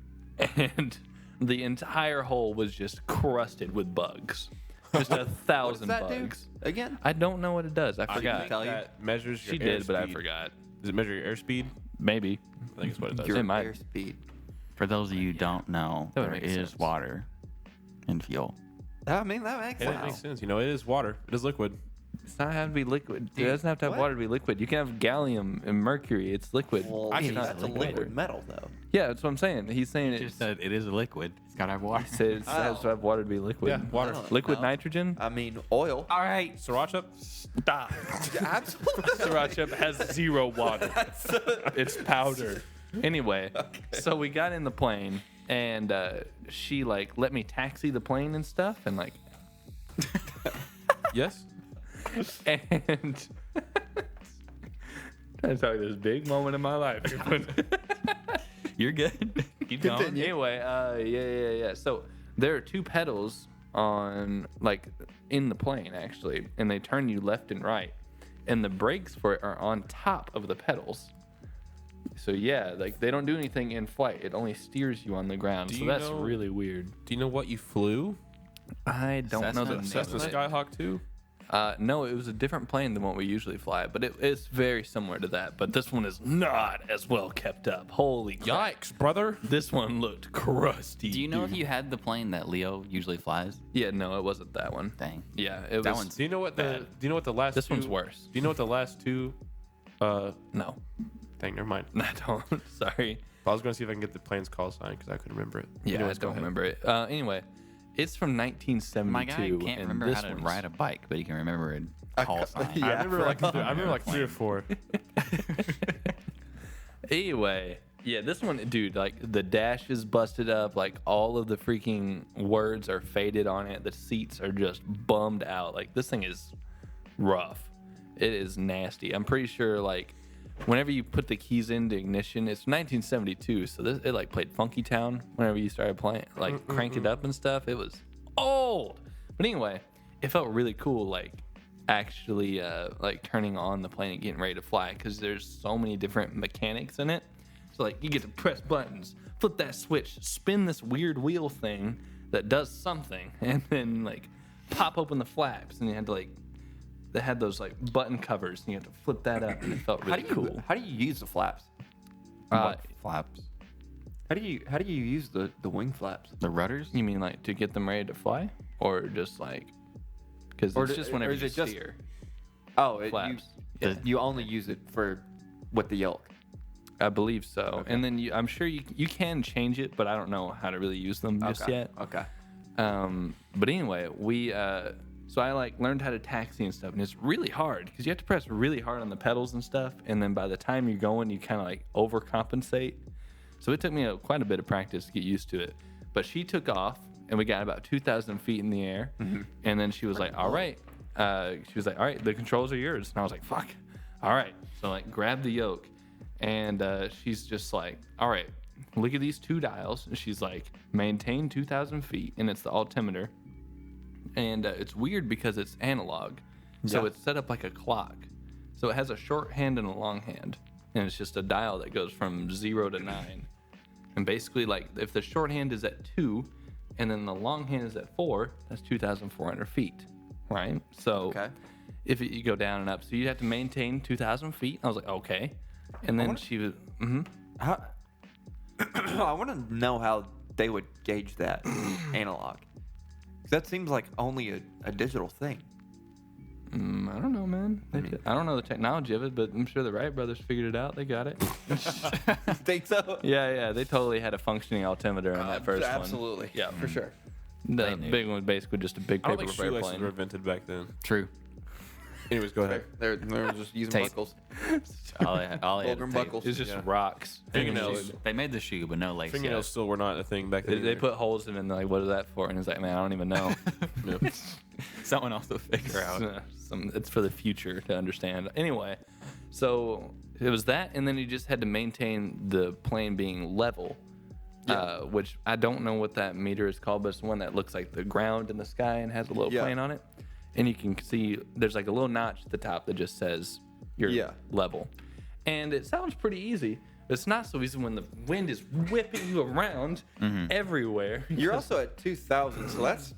And the entire hole was just crusted with bugs. Just 1,000 What does that do bugs. again? I don't know what it does. I didn't forgot. tell you. That measures She your did, but I airspeed. forgot. Does it measure your airspeed? Maybe. I think it's what it does. Your It might. airspeed. For those of you who don't know, That would there make is sense. water and fuel. I mean, that makes And it sense. makes sense. You know, it is water. It is liquid. It's not have to be liquid. It Dude, doesn't have to have what? water to be liquid. You can have gallium and mercury. It's liquid. Well, I yeah, can- that's a liquid. liquid metal, though. Yeah, that's what I'm saying. He's saying Just it's, said it is a liquid. It's gotta have water. it has to have water to be liquid. Yeah, water. Liquid No. nitrogen? I mean, oil. All right. Sriracha? Stop. Absolutely. Sriracha has zero water. It's powder. Anyway, so we got in the plane, and she like let me taxi the plane and stuff, and like, Yes. and trying to tell you this big moment in my life. You're good. Keep going. Anyway, yeah. So there are two pedals on like in the plane actually, and they turn you left and right, and the brakes for it are on top of the pedals. So yeah, like they don't do anything in flight. It only steers you on the ground. Do So you that's know- really weird. Do you know what you flew? I don't know the name Cessna of it. Skyhawk 2? No, it was a different plane than what we usually fly, but it's very similar to that. But this one is not as well kept up. Holy crap. Yikes, brother. This one looked crusty. Do you know if dude. you had the plane that Leo usually flies? Yeah, no, it wasn't that one. Dang. Yeah, it That was. one's Do you know what the bad. Do you know what the last This two, one's worse. Do you know what the last two No, dang, never mind. I don't. Sorry. I was gonna see if I can get the plane's call sign because I couldn't remember it. Yeah, Anyways, I go don't ahead. remember it. Anyway, it's from 1972. My guy can't and remember this how to one's- ride a bike, but he can remember a call sign. yeah. I remember like I remember like 3 or 4. Anyway, yeah, this one, dude, like the dash is busted up. Like all of the freaking words are faded on it. The seats are just bummed out. Like this thing is rough. It is nasty. I'm pretty sure like whenever you put the keys into ignition, it's 1972, so it like played Funky Town whenever you started playing, like crank it up and stuff. It was old. But anyway, it felt really cool, like actually like turning on the plane and getting ready to fly because there's so many different mechanics in it. So like you get to press buttons, flip that switch, spin this weird wheel thing that does something, and then like pop open the flaps, and you had to like they had those like button covers, and you had to flip that up, and it felt really cool. How do you use the flaps? Uh, Flaps. How do you use the wing flaps? The rudders? you mean like to get them ready to fly, or just like because Or it's do- just or whenever is you it just- steer. Oh, Flaps. You only use it for with the yolk. I believe so. And then I'm sure you can change it, but I don't know how to really use them just yet. Okay. But anyway, so I like learned how to taxi and stuff, and it's really hard because you have to press really hard on the pedals and stuff, and then by the time you're going, you kind of like overcompensate. So it took me quite a bit of practice to get used to it. But she took off, and we got about 2,000 feet in the air, and then she was like, "All right," the controls are yours, and I was like, "Fuck, all right." So like, grab the yoke, and she's just like, "All right, look at these two dials." And she's like, "Maintain 2,000 feet," and it's the altimeter. And it's weird because it's analog. So Yeah. it's set up like a clock. So it has a short hand and a long hand. And it's just a dial that goes from 0 to 9. And basically, like, if the short hand is at 2 and then the long hand is at 4, that's 2,400 feet. Right? So Okay. if you go down and up. So you have to maintain 2,000 feet. I was like, okay. And then she was, How, I want to know how they would gauge that analog. 'Cause that seems like only a digital thing. I don't know, man. I don't know the technology of it, but I'm sure the Wright brothers figured it out. They got it. Think so? Yeah. They totally had a functioning altimeter on that first one. Absolutely. Yeah, for sure. The knew. big one was basically just a big I don't paper think shoelaces airplane. were invented back then. True. Anyways, go ahead. They're just using Tape. buckles. All they had Fulcrum to tape. buckles. It's just Yeah. rocks. Fingernails. They made the shoe, but no lace. Fingernails still were not a thing back They, then. they either. put holes in it and they're like, what is that for? And he's like, man, I don't even know. Yeah. Someone else will figure out. It's for the future to understand. Anyway, so it was that, and then you just had to maintain the plane being level, which I don't know what that meter is called, but it's the one that looks like the ground in the sky and has a little plane on it. And you can see there's like a little notch at the top that just says you're level. And it sounds pretty easy. But it's not so easy when the wind is whipping you around everywhere. You're also at 2,000, so that's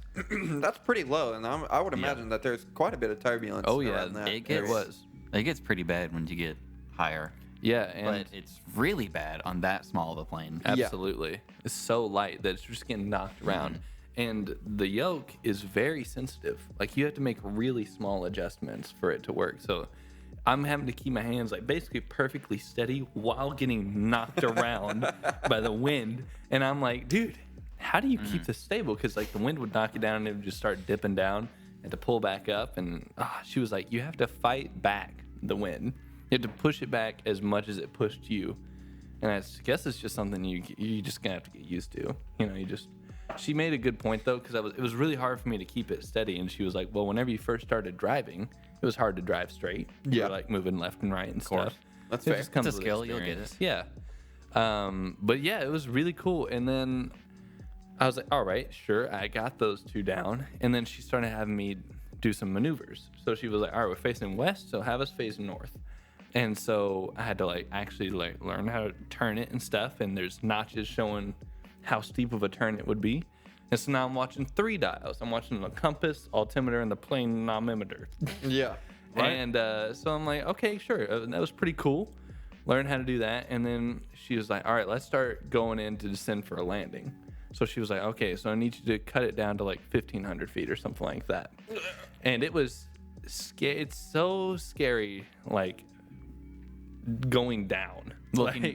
that's pretty low, and I would imagine that there's quite a bit of turbulence. Oh, yeah, around that. it was. It gets pretty bad when you get higher, Yeah, and but it's really bad on that small of a plane. absolutely. It's so light that it's just getting knocked around. And the yoke is very sensitive. Like you have to make really small adjustments for it to work. So I'm having to keep my hands like basically perfectly steady while getting knocked around by the wind. And I'm like, dude, how do you keep this stable? Because like the wind would knock you down and it would just start dipping down and to pull back up. And she was like, you have to fight back the wind. You have to push it back as much as it pushed you. And I guess it's just something you just gonna have to get used to. You know, she made a good point though, because it was really hard for me to keep it steady. And she was like, well, whenever you first started driving, it was hard to drive straight. You were like moving left and right and stuff. That's It fair. just comes It's a with skill, you'll get experience. Yeah. But yeah, it was really cool. And then I was like, all right, sure, I got those two down. And then she started having me do some maneuvers. So she was like, all right, we're facing west, so have us face north. And so I had to like actually like learn how to turn it and stuff. And there's notches showing how steep of a turn it would be. And so now I'm watching 3 dials. I'm watching the compass, altimeter, and the planeometer. Yeah. And so I'm like, okay, sure. That was pretty cool. Learn how to do that. And then she was like, all right, let's start going in to descend for a landing. So she was like, okay, so I need you to cut it down to like 1,500 feet or something like that. And it was it's so scary, like going down. Looking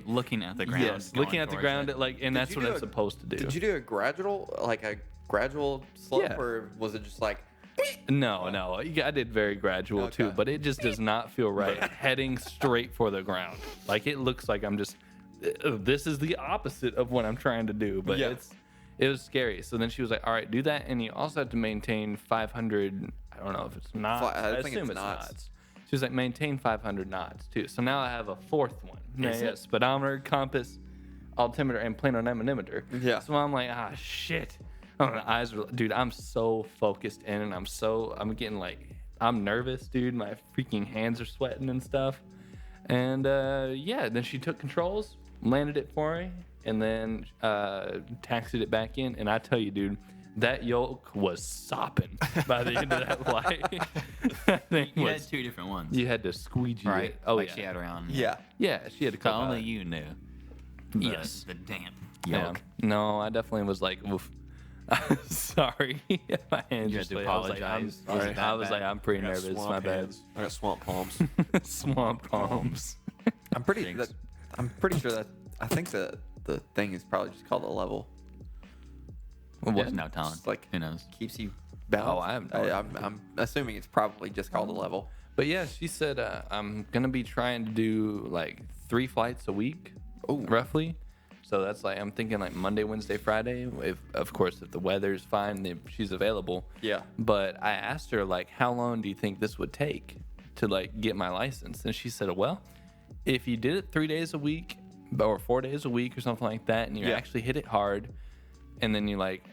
at the ground. Yes, going looking at the towards ground, it. and that's you what do I'm a- supposed to do. Did you do a gradual slope, Yeah. or was it just like? No, I did very gradual too, Okay. but it just does not feel right heading straight for the ground. Like it looks like I'm just, this is the opposite of what I'm trying to do, but Yeah. it was scary. So then she was like, all right, do that. And you also have to maintain 500, I don't know if it's knots. I think assume it's knots. She was like, maintain 500 knots too. So now I have a fourth one. Is it? Speedometer, compass, altimeter, and planeometer. Yeah. So I'm like, shit. Oh, my eyes are, dude, I'm so focused in, and I'm getting like, I'm nervous, dude. My freaking hands are sweating and stuff. And then she took controls, landed it for me, and then taxied it back in. And I tell you, dude, that yoke was sopping by the end of that flight. That thing You had was, 2 different ones, you had to squeegee right? it. Oh, like yeah. she had around. Yeah. Yeah, she had a So couple. only you knew. Yes. The damp Yeah. yoke. No, I definitely was like, oof. Sorry. My hands You just had to like, I was like, apologize. I'm, Was it that I was bad? like, I'm pretty I got nervous. swamp My bad. hands. I got swamp palms. Swamp palms. I'm pretty Jinx. sure that I think the thing is probably just called a level. There's no telling. Just like Who knows? keeps you balanced. Oh, I have no idea. I'm assuming it's probably just called a level. But yeah, she said I'm gonna be trying to do like 3 flights a week, roughly. So that's like I'm thinking like Monday, Wednesday, Friday. If of course if the weather's fine, then she's available. Yeah. But I asked her like, how long do you think this would take to like get my license? And she said, well, if you did it 3 days a week or 4 days a week or something like that, and you actually hit it hard, and then you like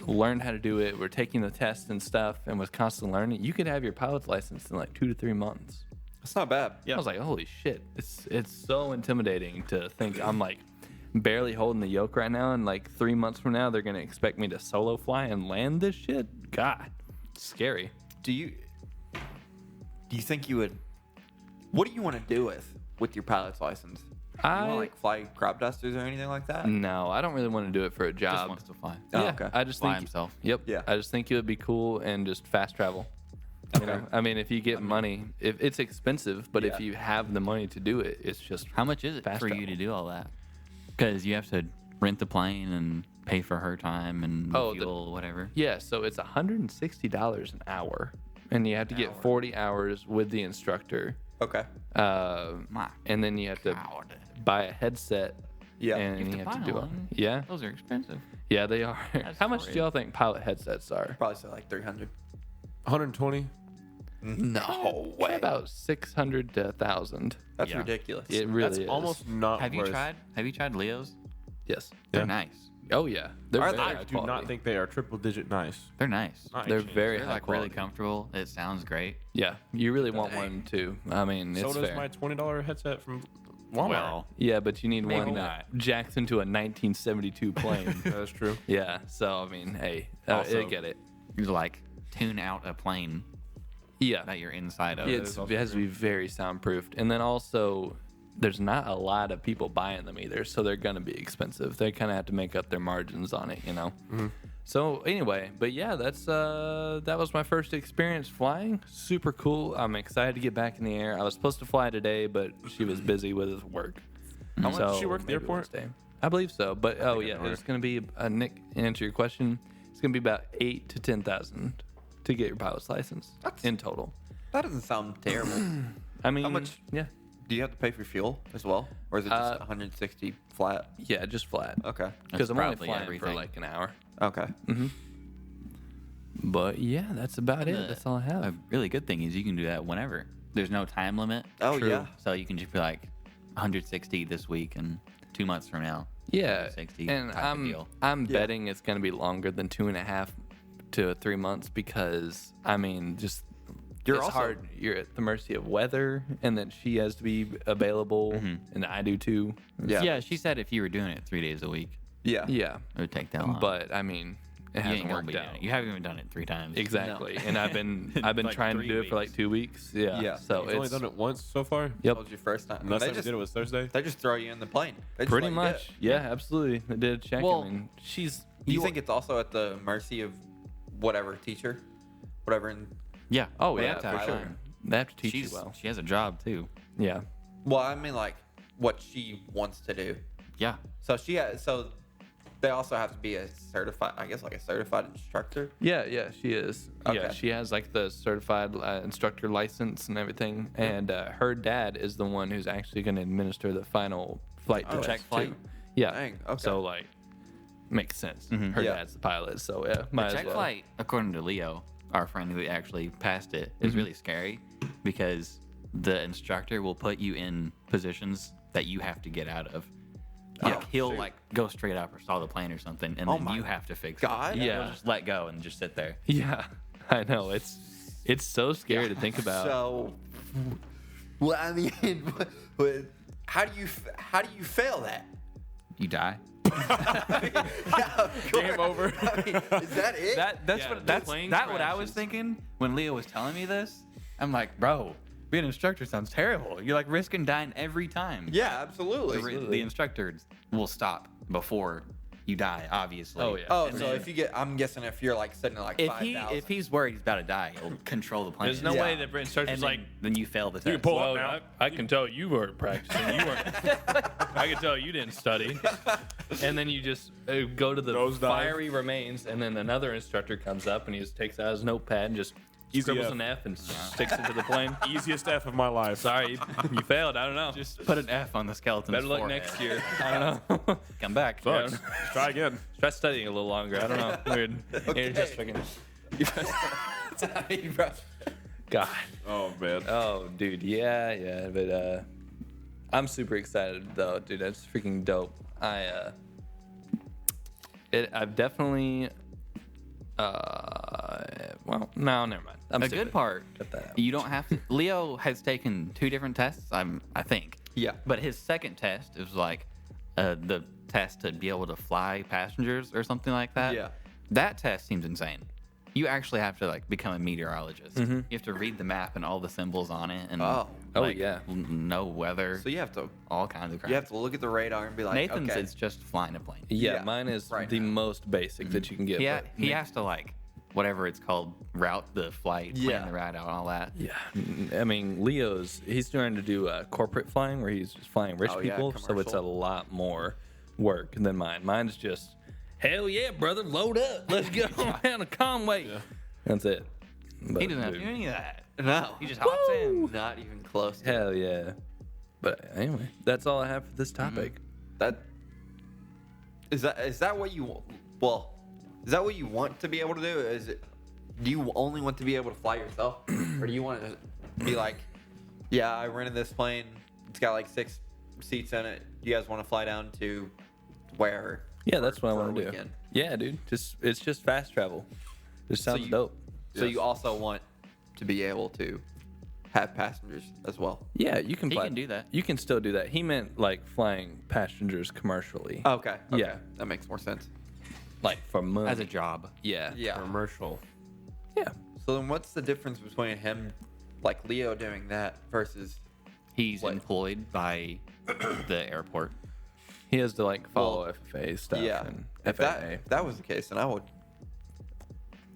learned how to do it, we're taking the test and stuff, and was constantly learning, you could have your pilot's license in like 2 to 3 months. That's not bad. I was like, holy shit. It's so intimidating to think I'm like barely holding the yoke right now, and like 3 months from now they're gonna expect me to solo fly and land this shit. God, scary. Do you do you think you would? What do you want to do with your pilot's license? You want to like fly crop dusters or anything like that? No, I don't really want to do it for a Just job. wants to fly. Oh, Yeah, okay. I just Fly think himself. Yep. Yeah. I just think it would be cool and just fast travel. You know, I mean, if you get money, if it's expensive, but if Yeah. you have the money to do it, it's just How much is it Fast for you travel. to do all that? Because you have to rent the plane and pay for her time and the Oh, the- fuel, whatever. yeah. So it's $160 an hour, and you have to get 40 hours with the instructor, Okay. My and then you have to God. buy a headset. Yeah. and You have you to have to buy do it. one? Yeah, Those are expensive. yeah, they are. That's How much do crazy. y'all think pilot headsets are? Probably say like 300. 120. No They're about 600 to 1,000. That's Yeah. ridiculous. It really That's is. almost not Have you worth. tried? Have you tried Leo's? Yes. They're Yeah. nice. Oh yeah. They're Are very they? high I do not quality. think they are triple digit nice. They're nice. Not They're H&Ms. very They're high like quality. really comfortable. It sounds great. Yeah, you really want one too. I mean, So it's does fair. my $20 headset from Walmart. Well, Yeah, but you need Maybe one not. that jacks into a 1972 plane. That's true. Yeah, so I mean, hey, Also- I get it. you like tune out a plane Yeah, that you're inside of. it also has to be very soundproofed, and then also there's not a lot of people buying them either, so they're gonna be expensive. They kind of have to make up their margins on it, you know. So anyway, but yeah, that was my first experience flying. Super cool. I'm excited to get back in the air. I was supposed to fly today, but she was busy with work. How much does she work at the maybe airport? Wednesday. I believe so. But oh yeah, know her. it's gonna be Nick. Answer your question. It's gonna be about 8,000 to 10,000 to get your pilot's license in total. That doesn't sound terrible. I mean, much? Yeah, Do you have to pay for fuel as well, or is it just 160 flat? yeah, just flat. Okay. Because I'm only probably flying everything. for like an hour. Okay. But yeah, that's about it. The- That's all I have. A really good thing is you can do that whenever. There's no time limit. Oh yeah. So you can just be like 160 this week and 2 months from now. Yeah, 160 and type of deal. I'm betting it's gonna be longer than 2.5 to 3 months because I mean, just You're it's also- hard. You're at the mercy of weather, and then she has to be available, and I do too. Yeah. Yeah, she said if you were doing it 3 days a week, Yeah. Yeah, it would take that long. but I mean, it you hasn't ain't gonna worked be doing out. it. You haven't even done it 3 times. Exactly, and I've been Like trying to 3 do it for like weeks. 2 weeks. Yeah, Yeah. so You've only it's done it once so far. Yep. That was your first time. Last They time we just, did it was Thursday. they just throw you in the plane. They just pretty let you do much. it. Yeah, absolutely. I did a check. Well, I mean, she's. Do you think it's also at the mercy of whatever teacher, whatever? Yeah. Oh They yeah, have to for hire sure. her. They have to teach She's, you well. She has a job too. Yeah. Well, I mean like what she wants to do. Yeah. So she has. So they also have to be a certified. I guess like a certified instructor. Yeah, she is. Yeah, Okay. she has like the certified instructor license and everything. And her dad is the one who's actually going to administer the final flight Oh, test check flight? too. Yeah. Dang, okay. So like, makes sense. Her Yeah. dad's the pilot, so yeah, might The as check well. flight, according to Leo, our friend who actually passed it, is really scary because the instructor will put you in positions that you have to get out of. Like he'll like go straight up or stall the plane or something, and then my you have to fix God. it. Yeah. He'll just let go and just sit there. Yeah, I know it's so scary to think about. So, well, I mean, how do you fail that? You die. Game over. I mean, is that it? That's Yeah, what the that's plane that what I was crashes. thinking when Leo was telling me this. I'm like, bro, being an instructor sounds terrible. You're like risking dying every time. yeah, absolutely. The instructor will stop before you die, obviously. Oh, yeah. Oh, And so then- if you get, I'm guessing if you're like sitting at like If 5,000. he's worried he's about to die, he'll control the plane. There's no Yeah. way that instructor's and like. then you fail the test. pull up Well, now. I can tell you weren't practicing. You weren't. I can tell you didn't study. And then you just go to the Nosedive. fiery remains, and then another instructor comes up and he just takes out his notepad and just Easy scribbles F. an F and sticks it to the plane. Easiest F of my life. Sorry, you failed. I don't know. Just put an F on the skeleton. Better luck next year. I don't know. Come back. Sucks. Try again. Try studying a little longer. I don't know. Weird. You're just fucking. God. Oh man. Oh, dude. Yeah. But I'm super excited though, dude. That's freaking dope. I've definitely. Well, no, never mind. I'm A sick good of it. part. Cut that out. You don't have to. Leo has taken 2 different tests. I think. Yeah. But his second test is like the test to be able to fly passengers or something like that. Yeah. That test seems insane. You actually have to like become a meteorologist. You have to read the map and all the symbols on it, and Oh. like, yeah. know weather, So you have to all kinds of crap. look at the radar and be like, Nathan's okay. is just flying a plane. Yeah, Yeah, mine is right the now. most basic that you can get. Yeah, but he has to like whatever it's called, route the flight, Yeah. plan the route out, and all that. Yeah, I mean, he's trying to do corporate flying where he's just flying rich Oh, yeah, people, so it's a commercial. lot more work than mine. Mine's just, hell yeah, brother, load up, let's go down to Conway. That's it. But, He doesn't have to dude, do any of that. No. He just hops in. Not even close. To hell yeah. But anyway, that's all I have for this topic. That is that what you well is that what you want to be able to do? Do you only want to be able to fly yourself, or do you want to be like, yeah, I rented this plane, it's got like 6 seats in it, you guys want to fly down to where? Yeah, that's what I for a want to do. weekend? Yeah, dude, it's just fast travel. Just sounds you- dope. So you also want to be able to have passengers as well. Yeah, you can. He fly. can do that. You can still do that. He meant like flying passengers commercially, Okay. Yeah. That makes more sense. like for money. As a job. Yeah. Yeah. Commercial. Yeah. So then what's the difference between him, like Leo doing that versus He's What? employed by the airport. He has to like follow Well, FFA stuff yeah. and If FAA. if that was the case, then I would.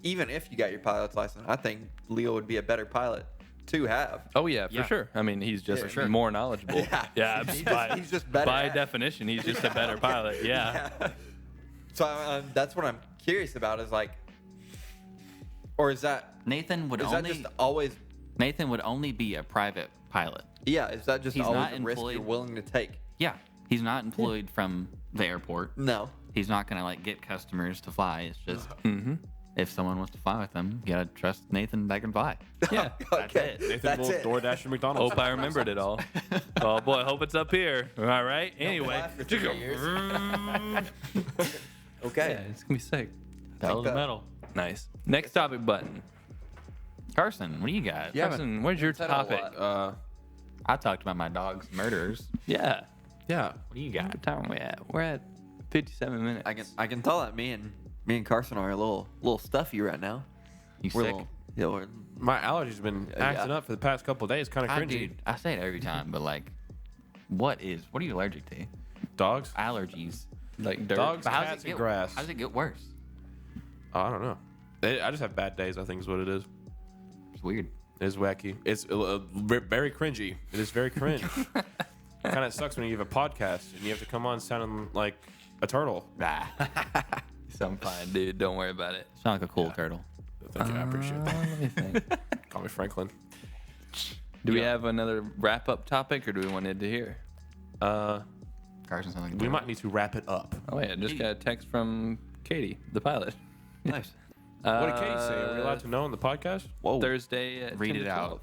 Even if you got your pilot's license, I think Leo would be a better pilot to have. Oh yeah, for Yeah. sure. I mean, he's just For sure. more knowledgeable. Yeah. He's just better By at it. definition, he's just a better pilot. Yeah. So that's what I'm curious about. Is like, or is that Nathan would that only just always? Nathan would only be a private pilot. Yeah. Is that just He's always not a risk you're employed. willing to take? Yeah, he's not employed from the airport. No. He's not gonna like get customers to fly. It's just Mm-hmm. if someone wants to fly with him, you gotta trust Nathan that can fly. Yeah. Okay. it. Nathan That's will it. DoorDash and McDonald's. Hope I remembered it all. Oh boy, I hope it's up here. All right. Anyway. Fly for 3 years. Yeah, Okay. it's gonna be sick. Pedal to that- metal. Nice. Next topic button. Carson, what do you got? Yeah. Carson, where's your said a topic? lot. I talked about my dog's murderers. Yeah. Yeah. What do you got? What time are we at? We're at 57 minutes. I can tell that me and Carson are a little stuffy right now. You We're a sick? little- yeah, we're, My allergies have been Yeah. acting up for the past couple of days. Kind of cringy. Dude, I say it every time, but like, what are you allergic to? Dogs, Allergies. like dirt. dogs, But cats, and grass. How does it get worse? Oh, I don't know. I just have bad days. I think is what it is. It's weird. It is wacky. It's very cringy. It is very cringe. Kind of sucks when you have a podcast and you have to come on sounding like a turtle. Ah, I'm fine, dude. Don't worry about it. sound like a cool turtle. Thank you. I appreciate that. Let me think. Call me Franklin. Do we have another wrap up topic or do we want it to hear? Carson sounds like a We turtle. might need to wrap it up. Oh, yeah. Just got a text from Katie, the pilot. nice. What did Katie say? Are we allowed to know on the podcast? Whoa. Thursday at Read 10 it to out. 12.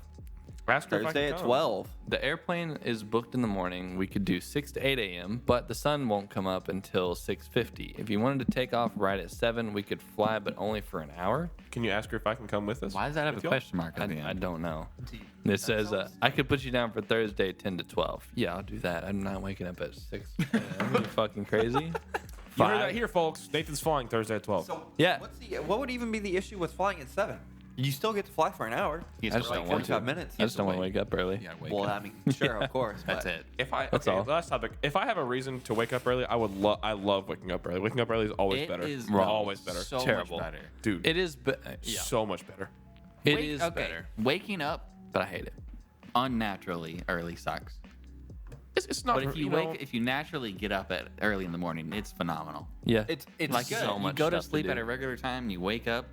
Ask her if I Thursday can at come. 12. The airplane is booked in the morning. We could do 6 to 8 a.m., but the sun won't come up until 6:50. If you wanted to take off right at 7, we could fly, but only for an hour. Can you ask her if I can come with us? Why does that have a With y'all? question mark at the I end? don't know. It says I could put you down for Thursday 10 to 12. Yeah, I'll do that. I'm not waking up at 6. Are you fucking crazy? You heard that here, folks. Nathan's flying Thursday at 12. So Yeah. what would even be the issue with flying at 7? You still get to fly for an hour. He has I to just wait don't want to. 45 minutes. I just don't want to wake up early. You gotta wake Well, up. I mean, sure, of course. That's but it. If I That's okay, all. last topic. If I have a reason to wake up early, I would I love waking up early. Waking up early is always It better. is Always better. So Terrible. much better. Dude, It is, yeah, so much better. it is okay. better, Waking up but I hate it. unnaturally early sucks. It's not. But if you know, if you naturally get up at early in the morning, it's phenomenal. Yeah, it's Like good. so you much go to stuff to sleep do. at a regular time, you wake up,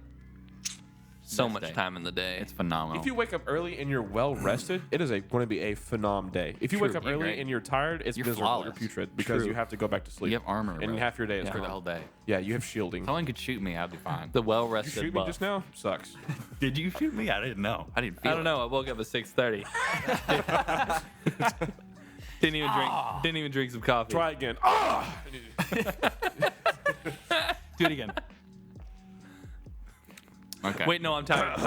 so best much day. time in the day. it's phenomenal. if you wake up early and you're well rested, it is going to be a phenom day. If you wake True, up you're early great. and you're tired, it's You're miserable. flawless. You're putrid because True. you have to go back to sleep. you have armor, and bro. half your day is for the gone. whole day. Yeah, you have shielding. Someone could shoot me, I'd be fine. The You well-rested shoot me buff. just now? Sucks. Did you shoot me? I didn't know. I didn't feel I don't know. I woke up at 6:30. Didn't even drink some coffee. Try again. Ah! Do it again. Okay. Wait, no, I'm tired.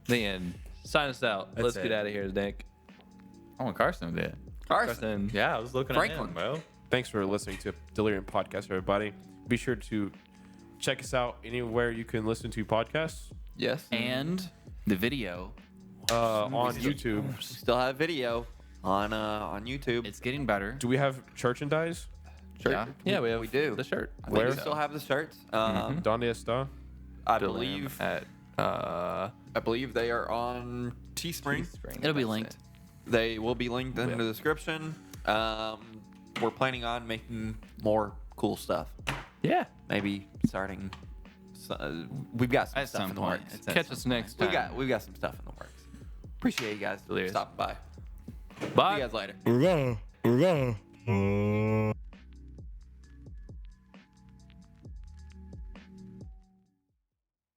The end. Sign us out. Let's it. get out of here, Nick. Oh, Carson did. Carson. Yeah, I was looking Franklin. at him, bro. Thanks for listening to Delirium Podcast, everybody. Be sure to check us out anywhere you can listen to podcasts. Yes. And the video, On YouTube. We still have video on YouTube. it's getting better. Do we have merchandise? Shirt. Yeah, we have We do. the shirt. I Where? think we still have the shirts. Donde está? I Delirium believe at I believe they are on Teespring. It'll be linked. They will be linked in the description. We're planning on making more cool stuff. Yeah. Maybe starting. We've got some At stuff some in the point. works. It's at Catch some us next We've time. got some stuff in the works. Appreciate you guys Delirious. stopping by. Bye. See you guys later.